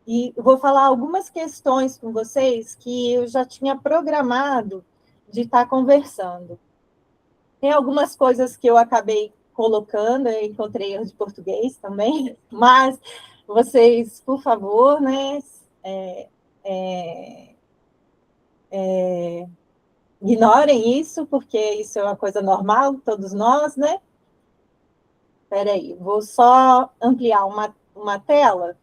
e vou falar algumas questões com vocês que eu já tinha programado de estar conversando. Tem algumas coisas que eu acabei colocando, eu encontrei erro de português também, mas vocês, por favor, né, ignorem isso, porque isso é uma coisa normal, todos nós, né? Espera aí, vou só ampliar uma tela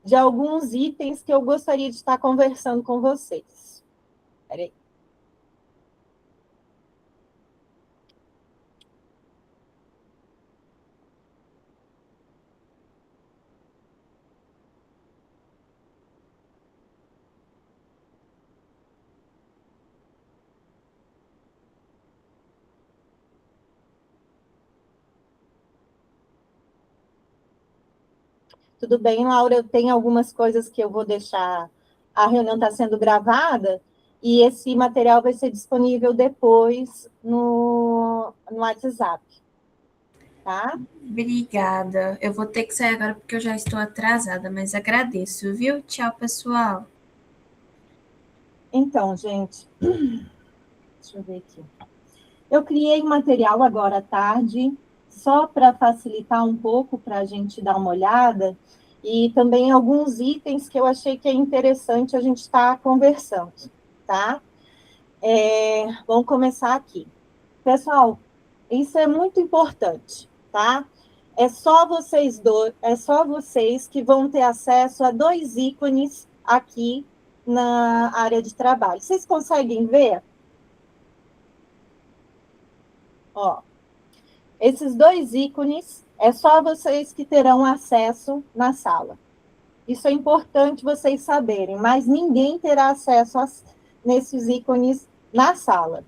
de alguns itens que eu gostaria de estar conversando com vocês. Espera aí. Tudo bem, Laura, eu tenho algumas coisas que eu vou deixar, a reunião está sendo gravada, e esse material vai ser disponível depois no WhatsApp, tá? Obrigada. Eu vou ter que sair agora porque eu já estou atrasada, mas agradeço, viu? Tchau, pessoal. Então, gente, deixa eu ver aqui. Eu criei material agora à tarde, só para facilitar um pouco, para a gente dar uma olhada, e também alguns itens que eu achei que é interessante a gente estar conversando, tá? Vamos começar aqui. Pessoal, isso é muito importante, tá? É só vocês que vão ter acesso a 2 ícones aqui na área de trabalho. Vocês conseguem ver? Ó, esses 2 ícones, é só vocês que terão acesso na sala. Isso é importante vocês saberem, mas ninguém terá acesso nesses ícones na sala.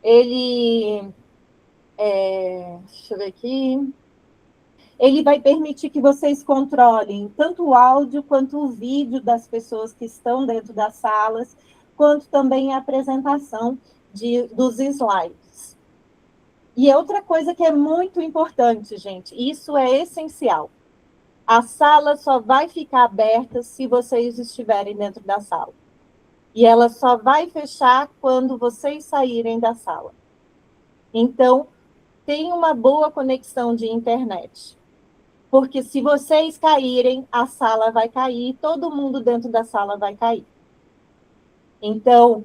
Deixa eu ver aqui. Ele vai permitir que vocês controlem tanto o áudio quanto o vídeo das pessoas que estão dentro das salas, quanto também a apresentação dos slides. E outra coisa que é muito importante, gente, isso é essencial. A sala só vai ficar aberta se vocês estiverem dentro da sala. E ela só vai fechar quando vocês saírem da sala. Então, tenha uma boa conexão de internet. Porque se vocês caírem, a sala vai cair, todo mundo dentro da sala vai cair. Então,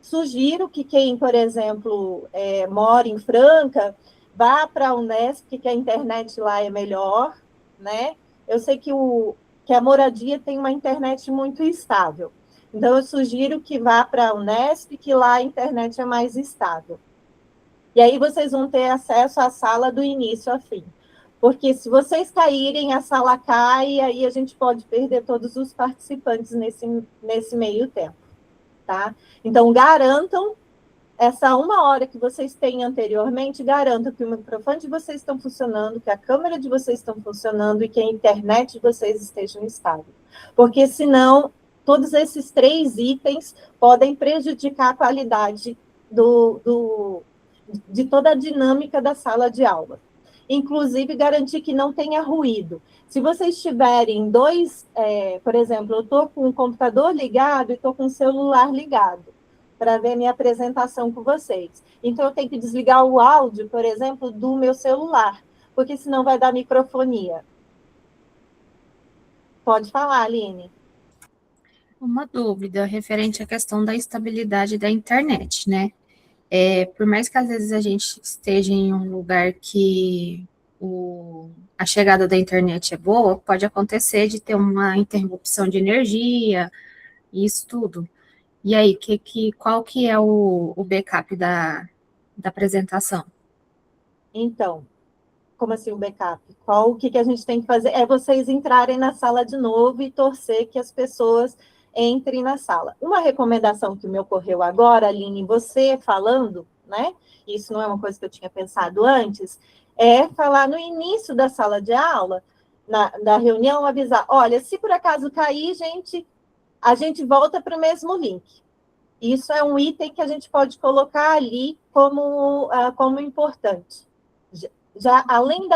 sugiro que quem, por exemplo, mora em Franca, vá para a Unesp, que a internet lá é melhor, né? Eu sei que a moradia tem uma internet muito estável. Então, eu sugiro que vá para a Unesp, que lá a internet é mais estável. E aí vocês vão ter acesso à sala do início ao fim. Porque se vocês caírem, a sala cai, e aí a gente pode perder todos os participantes nesse meio tempo, tá? Então, garantam, essa 1 hora que vocês têm anteriormente, garantam que o microfone de vocês estão funcionando, que a câmera de vocês estão funcionando e que a internet de vocês estejam estável. Porque, senão, todos esses 3 itens podem prejudicar a qualidade de toda a dinâmica da sala de aula. Inclusive, garantir que não tenha ruído. Se vocês tiverem 2, por exemplo, eu estou com o computador ligado e estou com o celular ligado para ver minha apresentação com vocês. Então, eu tenho que desligar o áudio, por exemplo, do meu celular, porque senão vai dar microfonia. Pode falar, Aline. Uma dúvida referente à questão da estabilidade da internet, né? Por mais que às vezes a gente esteja em um lugar que a chegada da internet é boa, pode acontecer de ter uma interrupção de energia, isso tudo. E aí, qual que é o backup da apresentação? Então, como assim o backup? O que a gente tem que fazer? É vocês entrarem na sala de novo e torcer que as pessoas entrem na sala. Uma recomendação que me ocorreu agora, Aline, você falando, né? Isso não é uma coisa que eu tinha pensado antes, é falar no início da sala de aula, da reunião, avisar, olha, se por acaso cair, a gente volta para o mesmo link. Isso é um item que a gente pode colocar ali como importante. Já além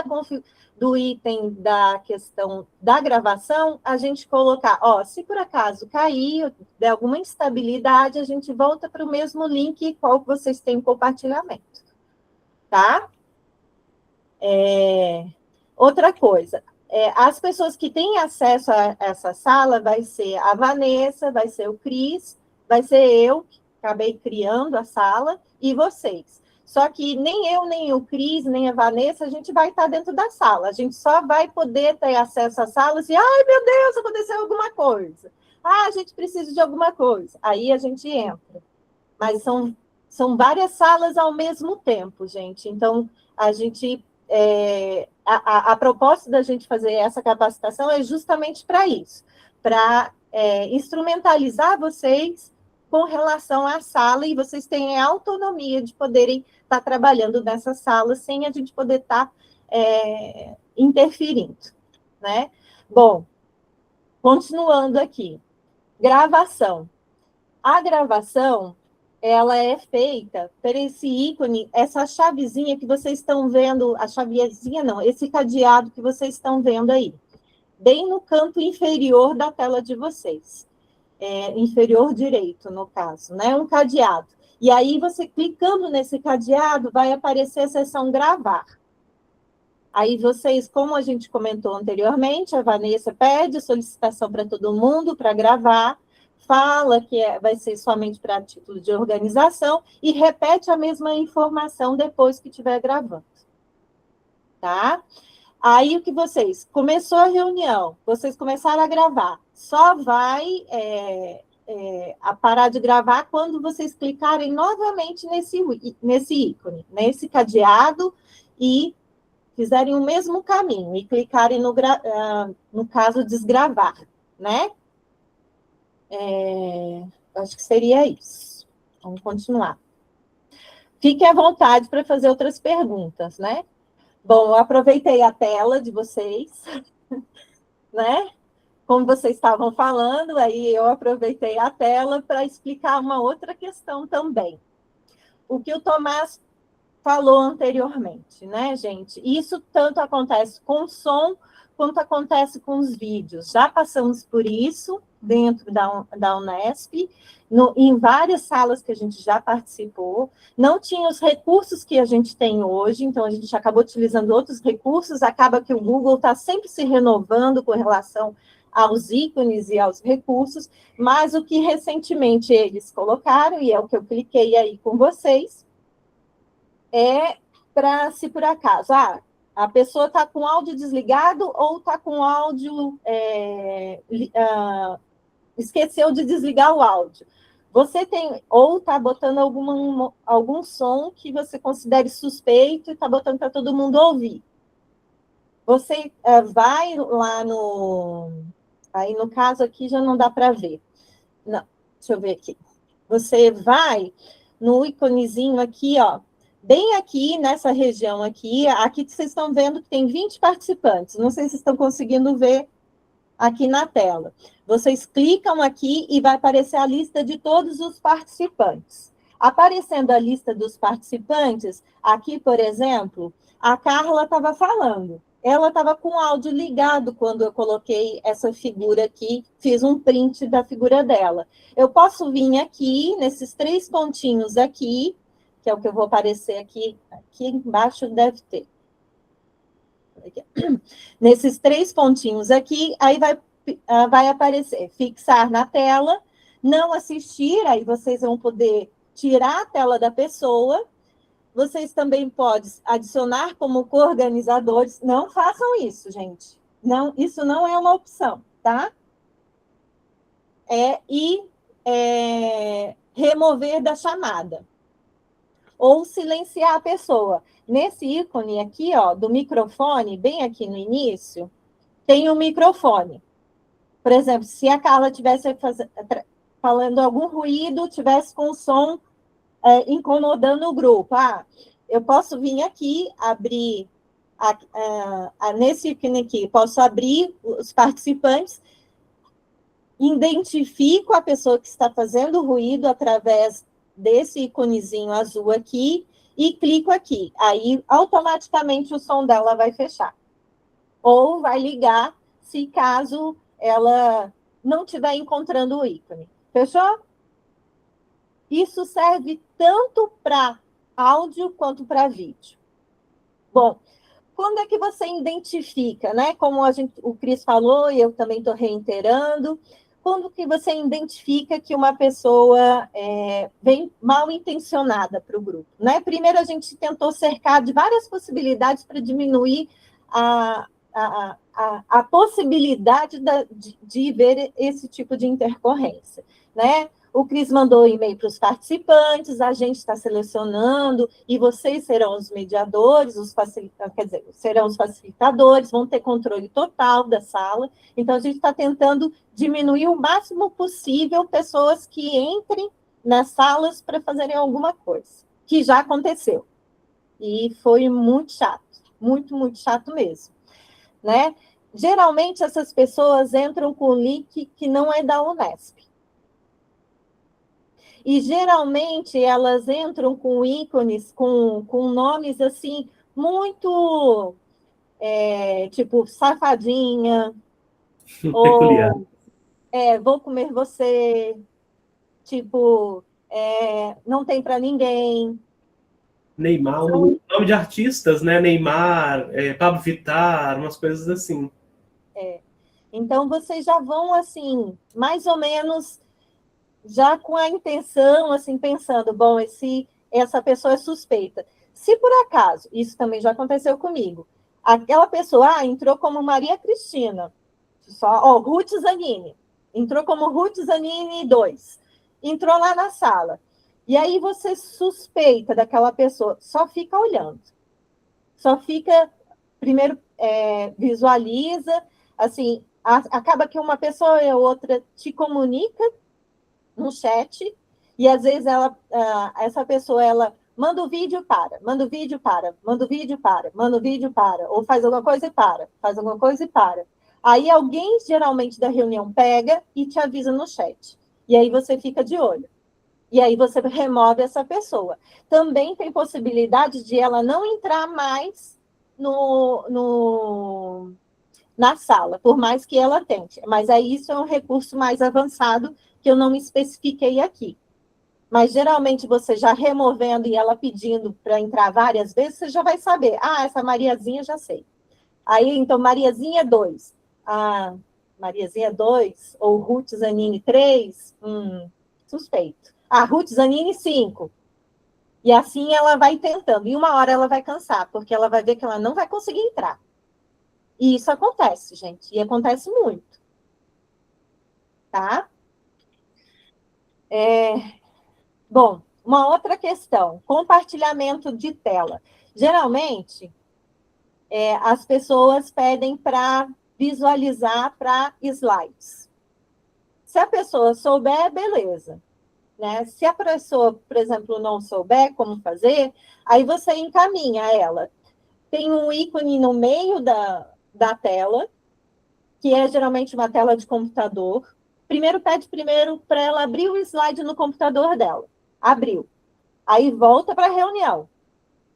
do item da questão da gravação, a gente colocar, se por acaso cair, der alguma instabilidade, a gente volta para o mesmo link qual que vocês têm em compartilhamento. Tá? Outra coisa, as pessoas que têm acesso a essa sala vai ser a Vanessa, vai ser o Cris, vai ser eu, que acabei criando a sala, e vocês. Só que nem eu, nem o Cris, nem a Vanessa, a gente vai estar dentro da sala. A gente só vai poder ter acesso à sala se, ai, meu Deus, aconteceu alguma coisa. Ah, a gente precisa de alguma coisa. Aí a gente entra. Mas são várias salas ao mesmo tempo, gente. Então, a gente... a proposta da gente fazer essa capacitação é justamente para isso. Para instrumentalizar vocês com relação à sala e vocês têm a autonomia de poderem estar trabalhando nessa sala sem a gente poder estar interferindo, né? Bom, continuando aqui. Gravação. A gravação, ela é feita por esse ícone, essa chavezinha que vocês estão vendo, a chavezinha não, esse cadeado que vocês estão vendo aí, bem no canto inferior da tela de vocês. Inferior direito, no caso, né? Um cadeado. E aí, você clicando nesse cadeado, vai aparecer a seção gravar. Aí, vocês, como a gente comentou anteriormente, a Vanessa pede solicitação para todo mundo para gravar, fala que vai ser somente para título de organização e repete a mesma informação depois que estiver gravando. Tá? Aí, o que vocês... Começou a reunião, vocês começaram a gravar. Só vai a parar de gravar quando vocês clicarem novamente nesse ícone, nesse cadeado, e fizerem o mesmo caminho, e clicarem no caso desgravar, né? Acho que seria isso. Vamos continuar. Fiquem à vontade para fazer outras perguntas, né? Bom, eu aproveitei a tela de vocês, né? Como vocês estavam falando, aí eu aproveitei a tela para explicar uma outra questão também. O que o Tomás falou anteriormente, né, gente? Isso tanto acontece com o som, quanto acontece com os vídeos. Já passamos por isso dentro da Unesp, em várias salas que a gente já participou. Não tinha os recursos que a gente tem hoje, então a gente acabou utilizando outros recursos, acaba que o Google está sempre se renovando com relação aos ícones e aos recursos, mas o que recentemente eles colocaram, e é o que eu cliquei aí com vocês, é para, se por acaso, a pessoa está com o áudio desligado ou está com o áudio, esqueceu de desligar o áudio. Você tem, ou está botando algum som que você considere suspeito e está botando para todo mundo ouvir. Você vai lá aí, no caso aqui, já não dá para ver. Não, deixa eu ver aqui. Você vai no íconezinho aqui, ó, bem aqui, nessa região aqui vocês estão vendo que tem 20 participantes. Não sei se estão conseguindo ver aqui na tela. Vocês clicam aqui e vai aparecer a lista de todos os participantes. Aparecendo a lista dos participantes, aqui, por exemplo, a Carla estava falando. Ela estava com o áudio ligado quando eu coloquei essa figura aqui, fiz um print da figura dela. Eu posso vir aqui, nesses 3 pontinhos aqui, que é o que eu vou aparecer aqui embaixo deve ter. Nesses 3 pontinhos aqui, aí vai aparecer fixar na tela, não assistir, aí vocês vão poder tirar a tela da pessoa. Vocês também podem adicionar como coorganizadores. Não façam isso, gente. Não, isso não é uma opção, tá? Remover da chamada. Ou silenciar a pessoa. Nesse ícone aqui, ó, do microfone, bem aqui no início, tem um microfone. Por exemplo, se a Carla estivesse falando algum ruído, estivesse com o som incomodando o grupo. Eu posso vir aqui, abrir, nesse ícone aqui, posso abrir os participantes, identifico a pessoa que está fazendo ruído através desse íconezinho azul aqui, e clico aqui. Aí, automaticamente, o som dela vai fechar. Ou vai ligar, se caso ela não estiver encontrando o ícone. Fechou? Isso serve tanto para áudio quanto para vídeo. Bom, quando é que você identifica, né? Como o Cris falou, e eu também estou reiterando, quando que você identifica que uma pessoa vem mal intencionada para o grupo, né? Primeiro, a gente tentou cercar de várias possibilidades para diminuir a possibilidade de ver esse tipo de intercorrência, né? O Cris mandou e-mail para os participantes, a gente está selecionando, e vocês serão os mediadores, serão os facilitadores, vão ter controle total da sala. Então, a gente está tentando diminuir o máximo possível pessoas que entrem nas salas para fazerem alguma coisa, que já aconteceu. E foi muito chato, muito, muito chato mesmo, né? Geralmente, essas pessoas entram com link que não é da Unesp. E, geralmente, elas entram com ícones, com nomes, assim, muito, tipo, safadinha, Peculiar. ou vou comer você, tipo, não tem para ninguém. Neymar, o nome de artistas, né? Neymar, Pablo Vittar, umas coisas assim. Então, vocês já vão, assim, mais ou menos, já com a intenção, assim, pensando, bom, essa pessoa é suspeita. Se por acaso, isso também já aconteceu comigo, aquela pessoa entrou como Maria Cristina, Ruth Zanini, entrou como Ruth Zanini 2, entrou lá na sala, e aí você suspeita daquela pessoa, só fica olhando, só fica, primeiro, visualiza, assim, acaba que uma pessoa ou outra te comunica no chat, e às vezes essa pessoa, ela manda o vídeo para, manda o vídeo para, manda o vídeo para, manda o vídeo para, ou faz alguma coisa e para, faz alguma coisa e para. Aí alguém, geralmente, da reunião pega e te avisa no chat. E aí você fica de olho. E aí você remove essa pessoa. Também tem possibilidade de ela não entrar mais na sala, por mais que ela tente. Mas aí isso é um recurso mais avançado que eu não me especifiquei aqui. Mas, geralmente, você já removendo e ela pedindo para entrar várias vezes, você já vai saber. Essa Mariazinha, já sei. Aí, então, Mariazinha 2. Mariazinha 2, ou Ruth Zanini 3, suspeito. Ruth Zanini 5. E assim ela vai tentando. E uma hora ela vai cansar, porque ela vai ver que ela não vai conseguir entrar. E isso acontece, gente. E acontece muito. Tá? Bom, uma outra questão. Compartilhamento de tela. Geralmente, as pessoas pedem para visualizar para slides. Se a pessoa souber, beleza. Né? Se a pessoa, por exemplo, não souber como fazer, aí você encaminha ela. Tem um ícone no meio da tela, que é geralmente uma tela de computador. Pede para ela abrir o slide no computador dela. Abriu. Aí volta para a reunião.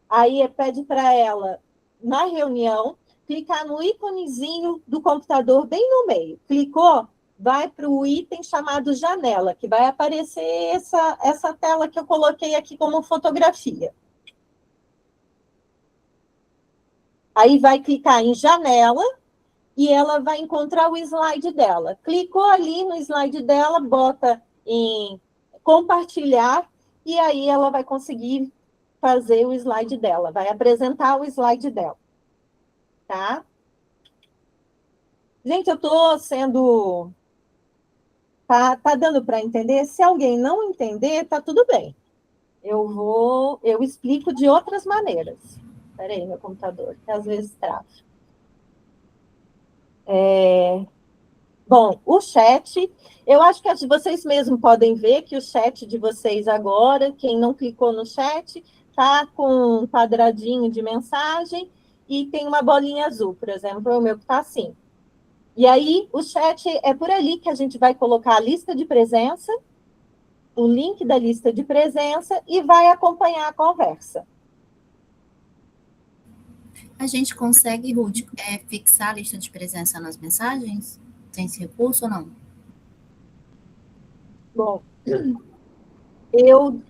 Aí pede para ela, na reunião, clicar no íconezinho do computador bem no meio. Clicou, vai para o item chamado janela, que vai aparecer essa tela que eu coloquei aqui como fotografia. Aí vai clicar em janela e ela vai encontrar o slide dela. Clicou ali no slide dela, bota em compartilhar, e aí ela vai conseguir fazer o slide dela, vai apresentar o slide dela. Tá? Gente, eu estou sendo... Tá dando para entender? Se alguém não entender, tá tudo bem. Eu explico de outras maneiras. Espera aí, meu computador, que às vezes trava. Bom, o chat, eu acho que vocês mesmos podem ver que o chat de vocês agora, quem não clicou no chat, tá com um quadradinho de mensagem e tem uma bolinha azul, por exemplo, o meu que tá assim. E aí, o chat é por ali que a gente vai colocar a lista de presença, o link da lista de presença e vai acompanhar a conversa. A gente consegue, Ruth, fixar a lista de presença nas mensagens? Tem esse recurso ou não? Bom, eu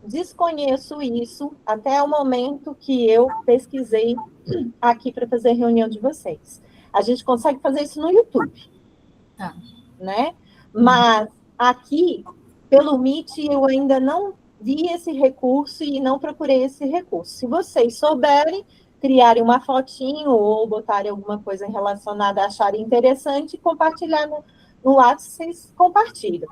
desconheço isso até o momento que eu pesquisei aqui para fazer a reunião de vocês. A gente consegue fazer isso no YouTube, né? Mas aqui, pelo Meet, eu ainda não vi esse recurso e não procurei esse recurso. Se vocês souberem, criarem uma fotinho ou botarem alguma coisa relacionada, acharem interessante, compartilhar no WhatsApp, vocês compartilham.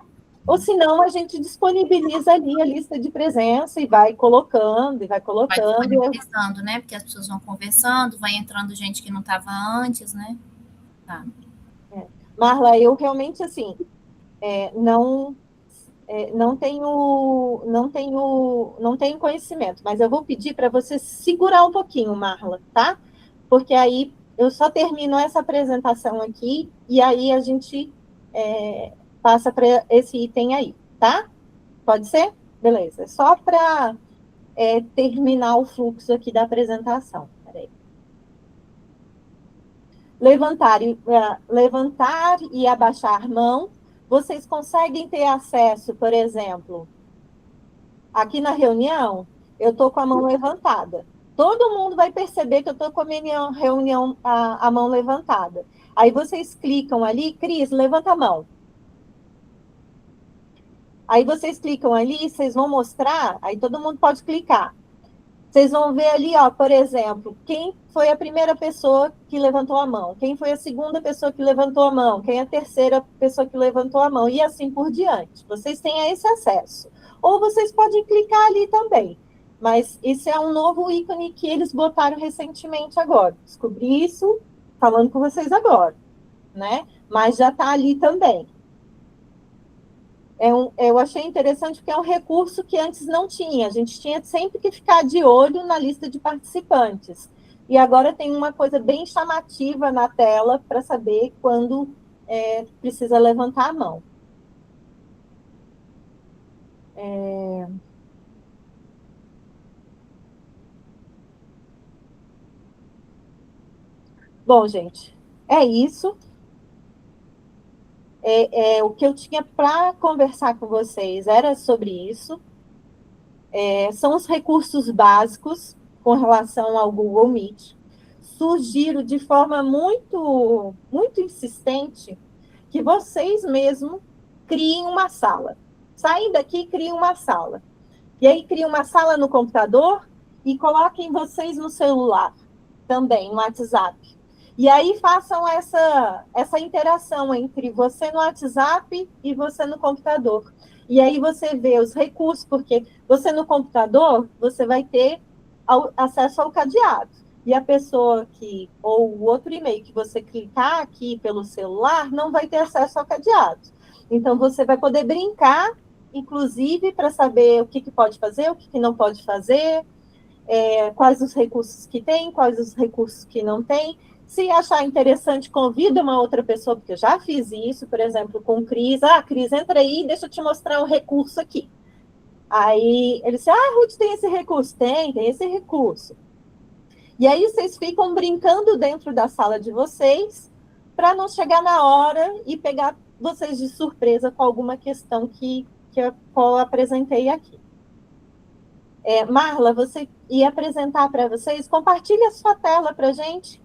Ou senão, a gente disponibiliza ali a lista de presença e vai colocando, e vai colocando. Vai disponibilizando, né? Porque as pessoas vão conversando, vai entrando gente que não estava antes, né? Tá. Marla, eu realmente, assim, não tenho conhecimento, mas eu vou pedir para você segurar um pouquinho, Marla, tá? Porque aí eu só termino essa apresentação aqui e aí a gente passa para esse item aí, tá? Pode ser? Beleza. É só para terminar o fluxo aqui da apresentação. Peraí. Levantar e abaixar a mão. Vocês conseguem ter acesso, por exemplo, aqui na reunião, eu estou com a mão levantada. Todo mundo vai perceber que eu estou com a mão levantada. Aí vocês clicam ali, Cris, levanta a mão. Aí vocês clicam ali, vocês vão mostrar, aí todo mundo pode clicar. Vocês vão ver ali, ó, por exemplo, quem foi a primeira pessoa que levantou a mão, quem foi a segunda pessoa que levantou a mão, quem é a terceira pessoa que levantou a mão, e assim por diante. Vocês têm esse acesso. Ou vocês podem clicar ali também. Mas esse é um novo ícone que eles botaram recentemente agora. Descobri isso falando com vocês agora, né? Mas já está ali também. Eu achei interessante porque é um recurso que antes não tinha. A gente tinha sempre que ficar de olho na lista de participantes. E agora tem uma coisa bem chamativa na tela para saber quando precisa levantar a mão. Bom, gente, é isso. O que eu tinha para conversar com vocês era sobre isso. São os recursos básicos com relação ao Google Meet. Sugiro de forma muito, muito insistente que vocês mesmos criem uma sala. Saem daqui e criem uma sala. E aí criem uma sala no computador e coloquem vocês no celular também, no WhatsApp. E aí façam essa interação entre você no WhatsApp e você no computador. E aí você vê os recursos, porque você no computador, você vai ter acesso ao cadeado. E a pessoa ou o outro e-mail que você clicar aqui pelo celular, não vai ter acesso ao cadeado. Então, você vai poder brincar, inclusive, para saber o que pode fazer, o que não pode fazer, quais os recursos que tem, quais os recursos que não tem. Se achar interessante, convida uma outra pessoa, porque eu já fiz isso, por exemplo, com o Cris. Cris, entra aí, deixa eu te mostrar um recurso aqui. Aí ele disse, Ruth, tem esse recurso? Tem esse recurso. E aí vocês ficam brincando dentro da sala de vocês, para não chegar na hora e pegar vocês de surpresa com alguma questão que eu apresentei aqui. Marla, você ia apresentar para vocês, compartilha a sua tela para a gente,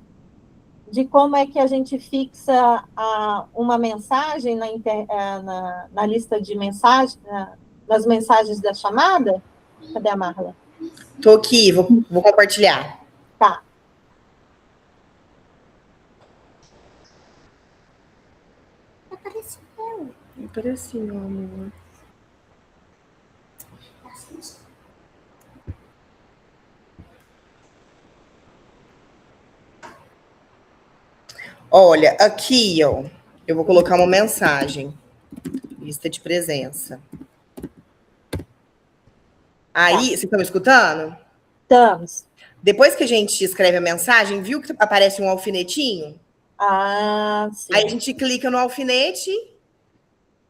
de como é que a gente fixa uma mensagem na lista de mensagens, nas mensagens da chamada. Cadê a Marla? Estou aqui, vou compartilhar. Tá. Apareceu, amor. Olha, aqui, ó, eu vou colocar uma mensagem. Lista de presença. Aí, vocês estão me escutando? Estamos. Depois que a gente escreve a mensagem, viu que aparece um alfinetinho? Sim. Aí a gente clica no alfinete,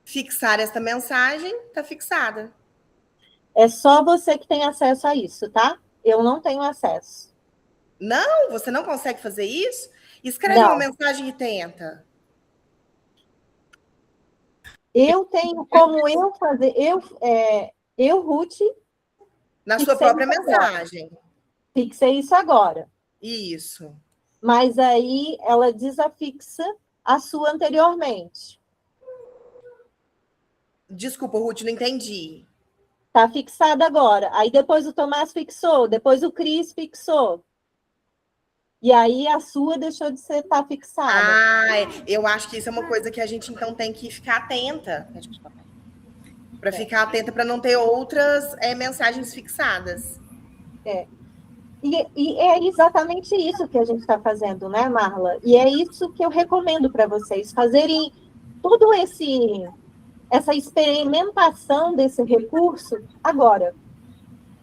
fixar esta mensagem, tá fixada. É só você que tem acesso a isso, tá? Eu não tenho acesso. Não? Você não consegue fazer isso? Escreve uma mensagem e tenta. Eu tenho como eu fazer, Ruth... Na sua própria mensagem. Fixei isso agora. Isso. Mas aí ela desafixa a sua anteriormente. Desculpa, Ruth, não entendi. Está fixada agora. Aí depois o Tomás fixou, depois o Cris fixou. E aí a sua deixou de estar fixada. Eu acho que isso é uma coisa que a gente, então, tem que ficar atenta. Para ficar atenta para não ter outras mensagens fixadas. E é exatamente isso que a gente está fazendo, né, Marla? E é isso que eu recomendo para vocês, fazerem todo essa experimentação desse recurso agora,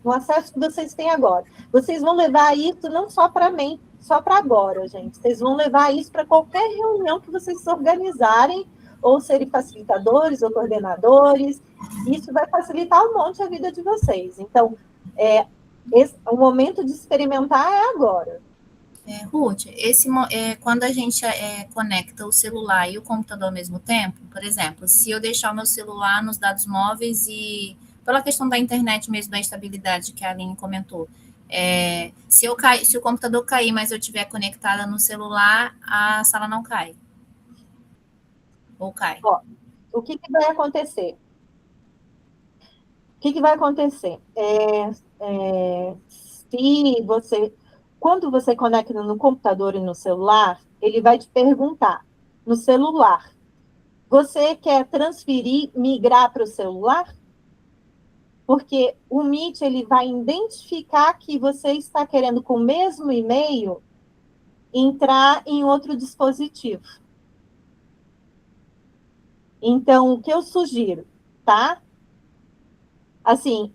no acesso que vocês têm agora. Vocês vão levar isso não só para mim, só para agora, gente. Vocês vão levar isso para qualquer reunião que vocês se organizarem, ou serem facilitadores ou coordenadores. Isso vai facilitar um monte a vida de vocês. Então, o momento de experimentar é agora. Ruth, quando a gente conecta o celular e o computador ao mesmo tempo, por exemplo, se eu deixar o meu celular nos dados móveis e, pela questão da internet mesmo, da estabilidade que a Aline comentou, se o computador cair, mas eu estiver conectada no celular, a sala não cai. Ou cai? O que vai acontecer? O que vai acontecer? Quando você conecta no computador e no celular, ele vai te perguntar, no celular, você quer transferir, migrar para o celular? Porque o Meet, ele vai identificar que você está querendo, com o mesmo e-mail, entrar em outro dispositivo. Então, o que eu sugiro, tá? Assim,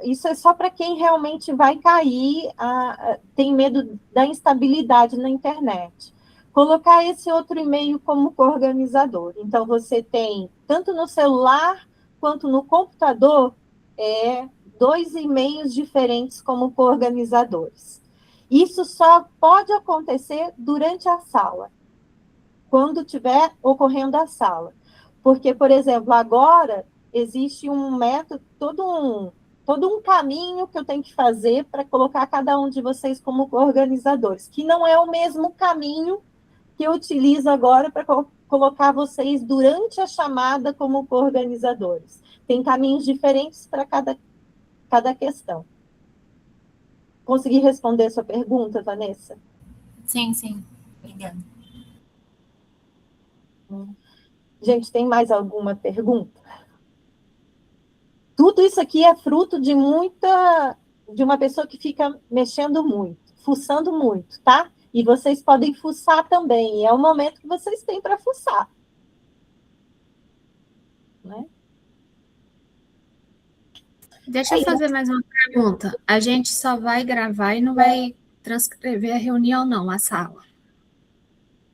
isso é só para quem realmente vai cair, tem medo da instabilidade na internet. Colocar esse outro e-mail como coorganizador. Então, você tem, tanto no celular quanto no computador, 2 e-mails diferentes como coorganizadores. Isso só pode acontecer durante a sala, quando estiver ocorrendo a sala. Porque, por exemplo, agora existe um método, todo um caminho que eu tenho que fazer para colocar cada um de vocês como organizadores, que não é o mesmo caminho que eu utilizo agora para colocar vocês durante a chamada como organizadores. Tem caminhos diferentes para cada questão. Consegui responder a sua pergunta, Vanessa? Sim. Obrigada. Gente, tem mais alguma pergunta? Tudo isso aqui é fruto de uma pessoa que fica mexendo muito, fuçando muito, tá? E vocês podem fuçar também, é o momento que vocês têm para fuçar. Né? Deixa eu fazer mais uma pergunta. A gente só vai gravar e não vai transcrever a reunião, não, a sala.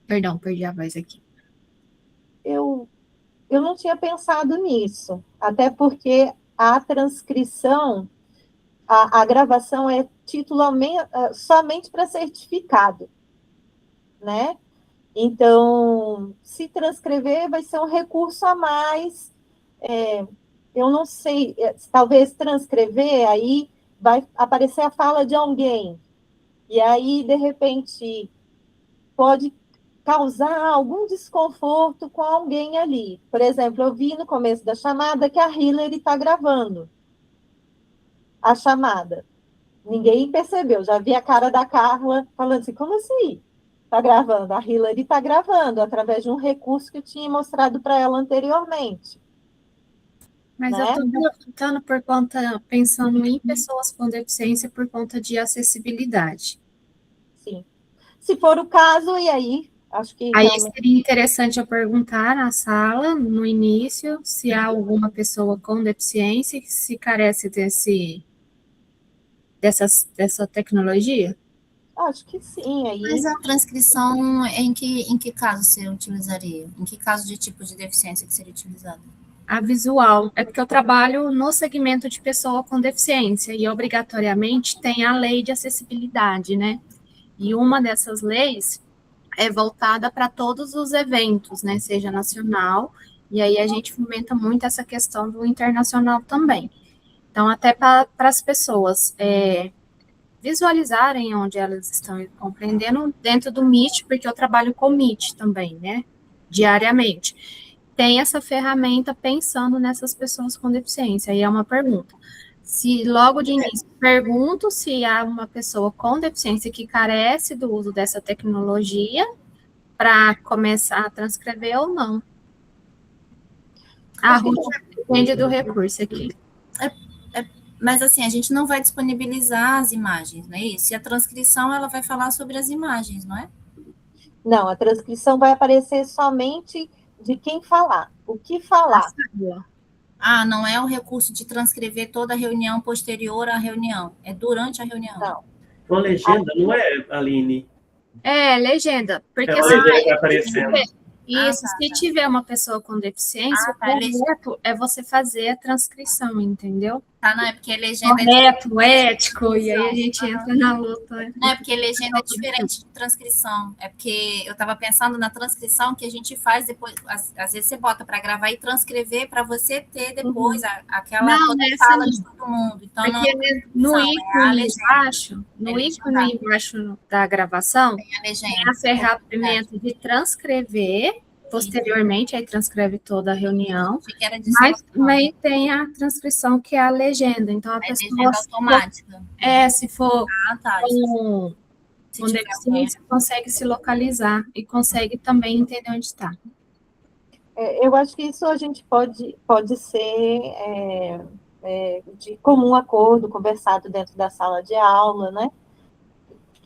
Perdão, perdi a voz aqui. Eu não tinha pensado nisso, até porque a transcrição, a gravação é título somente para certificado, né? Então, se transcrever vai ser um recurso a mais. Eu não sei, talvez transcrever, aí vai aparecer a fala de alguém, e aí, de repente, pode causar algum desconforto com alguém ali. Por exemplo, eu vi no começo da chamada que a Hillary está gravando a chamada. Ninguém percebeu, já vi a cara da Carla falando assim, como assim? Está gravando? A Hillary está gravando através de um recurso que eu tinha mostrado para ela anteriormente. Mas né? eu estou perguntando pensando em pessoas com deficiência por conta de acessibilidade. Sim. Se for o caso, e aí? Acho que aí realmente... seria interessante eu perguntar na sala, no início, se há alguma pessoa com deficiência que se carece dessa tecnologia. Acho que sim. Aí... Mas a transcrição, em que caso você utilizaria? Em que caso de tipo de deficiência que seria utilizada? A visual. É porque eu trabalho no segmento de pessoa com deficiência e, obrigatoriamente, tem a lei de acessibilidade, né? E uma dessas leis é voltada para todos os eventos, né, seja nacional, e aí a gente fomenta muito essa questão do internacional também. Então, até para as pessoas visualizarem onde elas estão compreendendo dentro do Meet, porque eu trabalho com Meet também, né? Diariamente. Tem essa ferramenta pensando nessas pessoas com deficiência. Aí é uma pergunta. Se logo de início pergunto se há uma pessoa com deficiência que carece do uso dessa tecnologia para começar a transcrever ou não. A Ruth depende do recurso aqui. Mas assim, a gente não vai disponibilizar as imagens, não é isso? E a transcrição, ela vai falar sobre as imagens, não é? Não, a transcrição vai aparecer somente de quem falar. O que falar. Ah, não é o recurso de transcrever toda a reunião posterior à reunião. É durante a reunião. Não. Uma legenda, não é, Aline? É, legenda. Porque É uma legenda que vai aparecendo. Isso, se tiver uma pessoa com deficiência, o correto é você fazer a transcrição, entendeu? Tá, não, é porque legenda correto, ético, e aí a gente entra na luta. Não, é porque legenda é diferente de transcrição. É porque eu estava pensando na transcrição que a gente faz depois. Às vezes você bota para gravar e transcrever para você ter depois aquela fala de todo mundo. Então, não é no ícone embaixo, embaixo da gravação, tem a ferramenta de transcrever. Posteriormente, aí transcreve toda a reunião, mas também tem a transcrição, que é a legenda. Então, a pessoa... Legenda automática. Se for com deficiência, consegue se localizar e consegue também entender onde está. Eu acho que isso a gente pode ser de comum acordo, conversado dentro da sala de aula, né?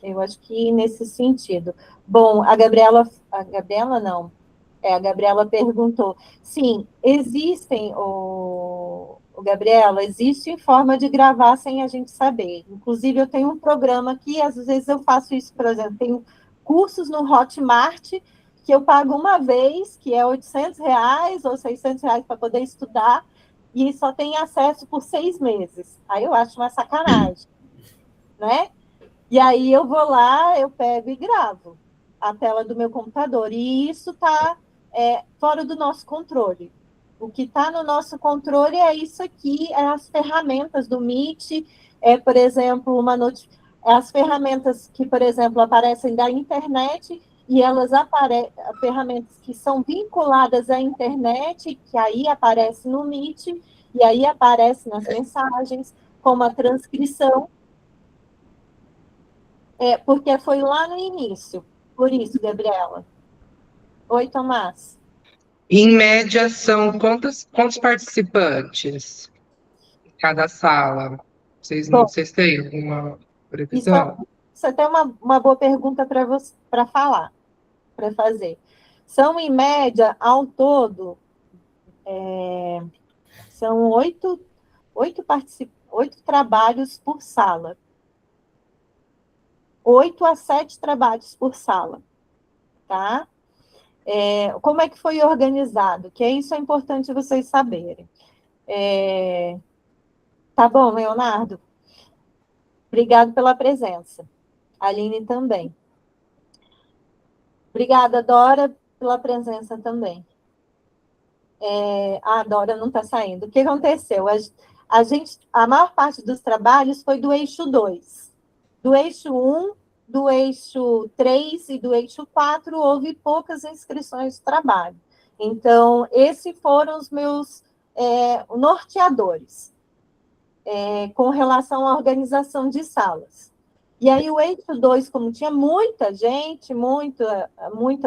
Eu acho que nesse sentido. Bom, a Gabriela perguntou. Sim, existem, Gabriela, existe forma de gravar sem a gente saber. Inclusive, eu tenho um programa que, às vezes, eu faço isso, por exemplo, tenho cursos no Hotmart, que eu pago uma vez, que é R$800 ou R$600 para poder estudar, e só tem acesso por 6 meses. Aí eu acho uma sacanagem, né? E aí eu vou lá, eu pego e gravo a tela do meu computador. E isso está fora do nosso controle. O que está no nosso controle é isso aqui, é as ferramentas do Meet, por exemplo, as ferramentas que, por exemplo, aparecem da internet, e elas ferramentas que são vinculadas à internet, que aí aparece no Meet, e aí aparece nas mensagens, como a transcrição, porque foi lá no início. Por isso, Gabriela. Oi, Tomás. Em média, são quantos participantes em cada sala? Vocês têm alguma previsão? Isso é até uma boa pergunta para fazer. São, em média, ao todo, são 8 trabalhos por sala. 8 a 7 trabalhos por sala, tá? Como é que foi organizado? Que isso é importante vocês saberem. Tá bom, Leonardo? Obrigado pela presença. Aline também. Obrigada, Dora, pela presença também. A Dora não está saindo. O que aconteceu? A maior parte dos trabalhos foi do eixo 2. Do eixo 1, do eixo 3 e do eixo 4, houve poucas inscrições de trabalho. Então, esses foram os meus norteadores, com relação à organização de salas. E aí, o eixo 2, como tinha muita gente, muita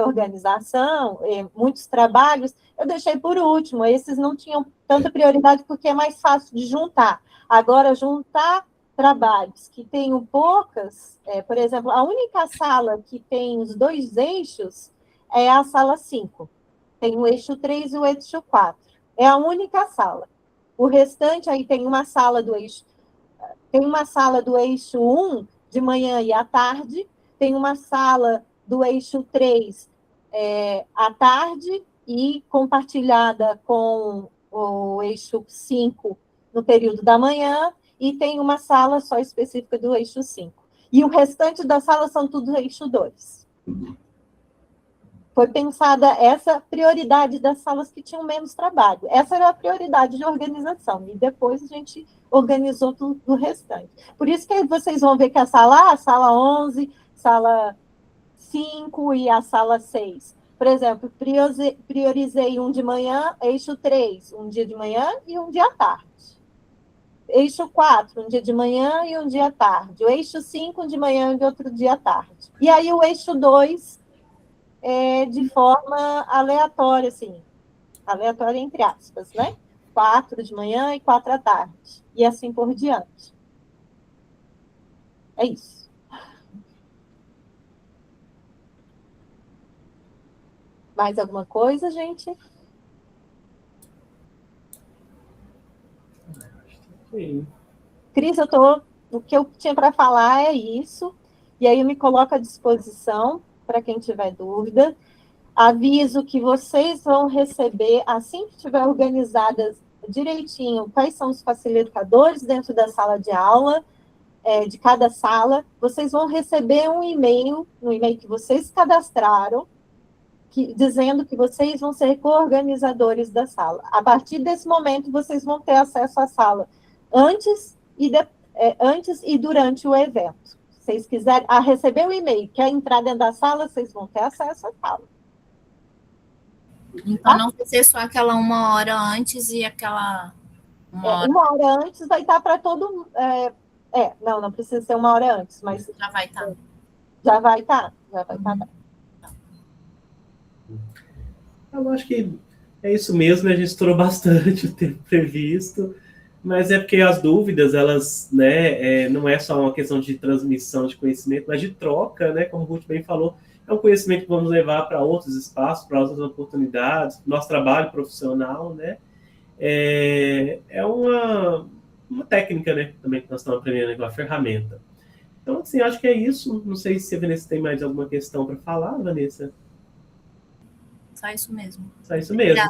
organização, muitos trabalhos, eu deixei por último. Esses não tinham tanta prioridade, porque é mais fácil de juntar. Agora, juntar trabalhos que tenham poucas, por exemplo, a única sala que tem os 2 eixos é a sala 5. Tem o eixo 3 e o eixo 4. É a única sala. O restante, aí tem uma sala do eixo 1, de manhã e à tarde, tem uma sala do eixo 3 à tarde e compartilhada com o eixo 5 no período da manhã, e tem uma sala só específica do eixo 5. E o restante das salas são tudo eixo 2. foi pensada essa prioridade das salas que tinham menos trabalho. Essa era a prioridade de organização, e depois a gente organizou tudo o restante. Por isso que vocês vão ver que a sala 11, sala 5 e a sala 6. Por exemplo, priorizei um de manhã, eixo 3, um dia de manhã e um dia à tarde. Eixo 4, um dia de manhã e um dia à tarde. O eixo 5, um de manhã e outro dia à tarde. E aí o eixo 2, de forma aleatória, assim, aleatória entre aspas, né? 4 de manhã e 4 à tarde. E assim por diante. É isso. Mais alguma coisa, gente? Sim. Cris, o que eu tinha para falar é isso. E aí eu me coloco à disposição para quem tiver dúvida. Aviso que vocês vão receber, assim que estiver organizadas direitinho, quais são os facilitadores dentro da sala de aula, de cada sala. Vocês vão receber um e-mail, no e-mail que vocês cadastraram, dizendo que vocês vão ser co-organizadores da sala. A partir desse momento, vocês vão ter acesso à sala antes e durante o evento. Se vocês quiserem receber o e-mail, quer entrar dentro da sala, vocês vão ter acesso à sala. Então, não vai ser só aquela 1 hora antes e aquela 1 hora... 1 hora antes vai estar para todo mundo. Não precisa ser 1 hora antes, mas... Já vai estar. Já vai estar. Eu acho que é isso mesmo, né? A gente estourou bastante o tempo previsto, mas é porque as dúvidas, elas, né, não é só uma questão de transmissão de conhecimento, mas de troca, né? Como o Ruth bem falou, é um conhecimento que vamos levar para outros espaços, para outras oportunidades, nosso trabalho profissional, né? É uma técnica, né? Também que nós estamos aprendendo, uma ferramenta. Então, assim, acho que é isso. Não sei se a Vanessa tem mais alguma questão para falar, Vanessa. Só isso mesmo. Só isso mesmo.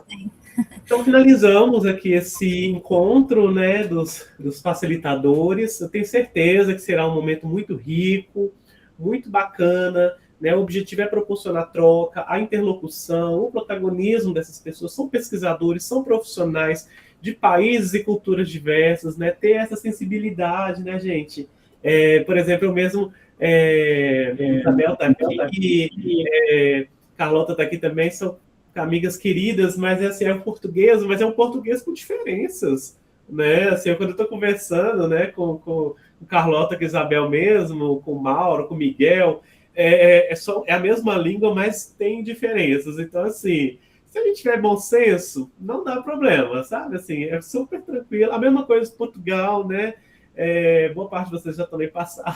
Então, finalizamos aqui esse encontro, né, dos facilitadores. Eu tenho certeza que será um momento muito rico, muito bacana, né? O objetivo é proporcionar a troca, a interlocução, o protagonismo dessas pessoas. São pesquisadores, são profissionais de países e culturas diversas, né? Ter essa sensibilidade, né, gente? Por exemplo, eu mesmo... Isabel está aqui, Carlota está aqui também, são amigas queridas, mas assim, é um português, mas é um português com diferenças, né? Assim, quando eu estou conversando, né, com Carlota, com Isabel mesmo, com Mauro, com Miguel, é a mesma língua, mas tem diferenças. Então, assim, se a gente tiver bom senso, não dá problema, sabe? Assim, é super tranquilo. A mesma coisa em Portugal, né? Boa parte de vocês já também passaram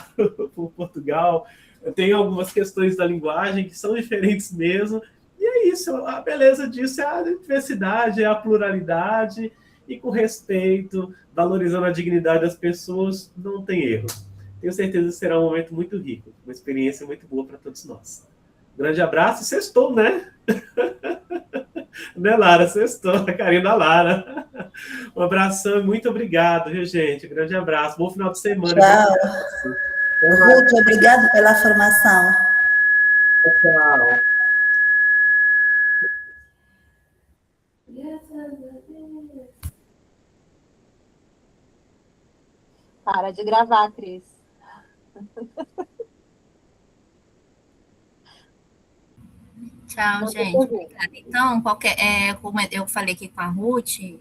por Portugal. Tem algumas questões da linguagem que são diferentes mesmo, e é isso, a beleza disso é a diversidade, é a pluralidade, e com respeito, valorizando a dignidade das pessoas, não tem erro. Tenho certeza que será um momento muito rico, uma experiência muito boa para todos nós. Grande abraço, sextou, né? Né, Lara? Sextou, a carinha da Lara. Um abração e muito obrigado, viu, gente? Grande abraço, bom final de semana. Tchau. Ruth, obrigado pela formação. Tchau. Para de gravar, Cris. Tchau, gente. Obrigada. Então, como eu falei aqui com a Ruth,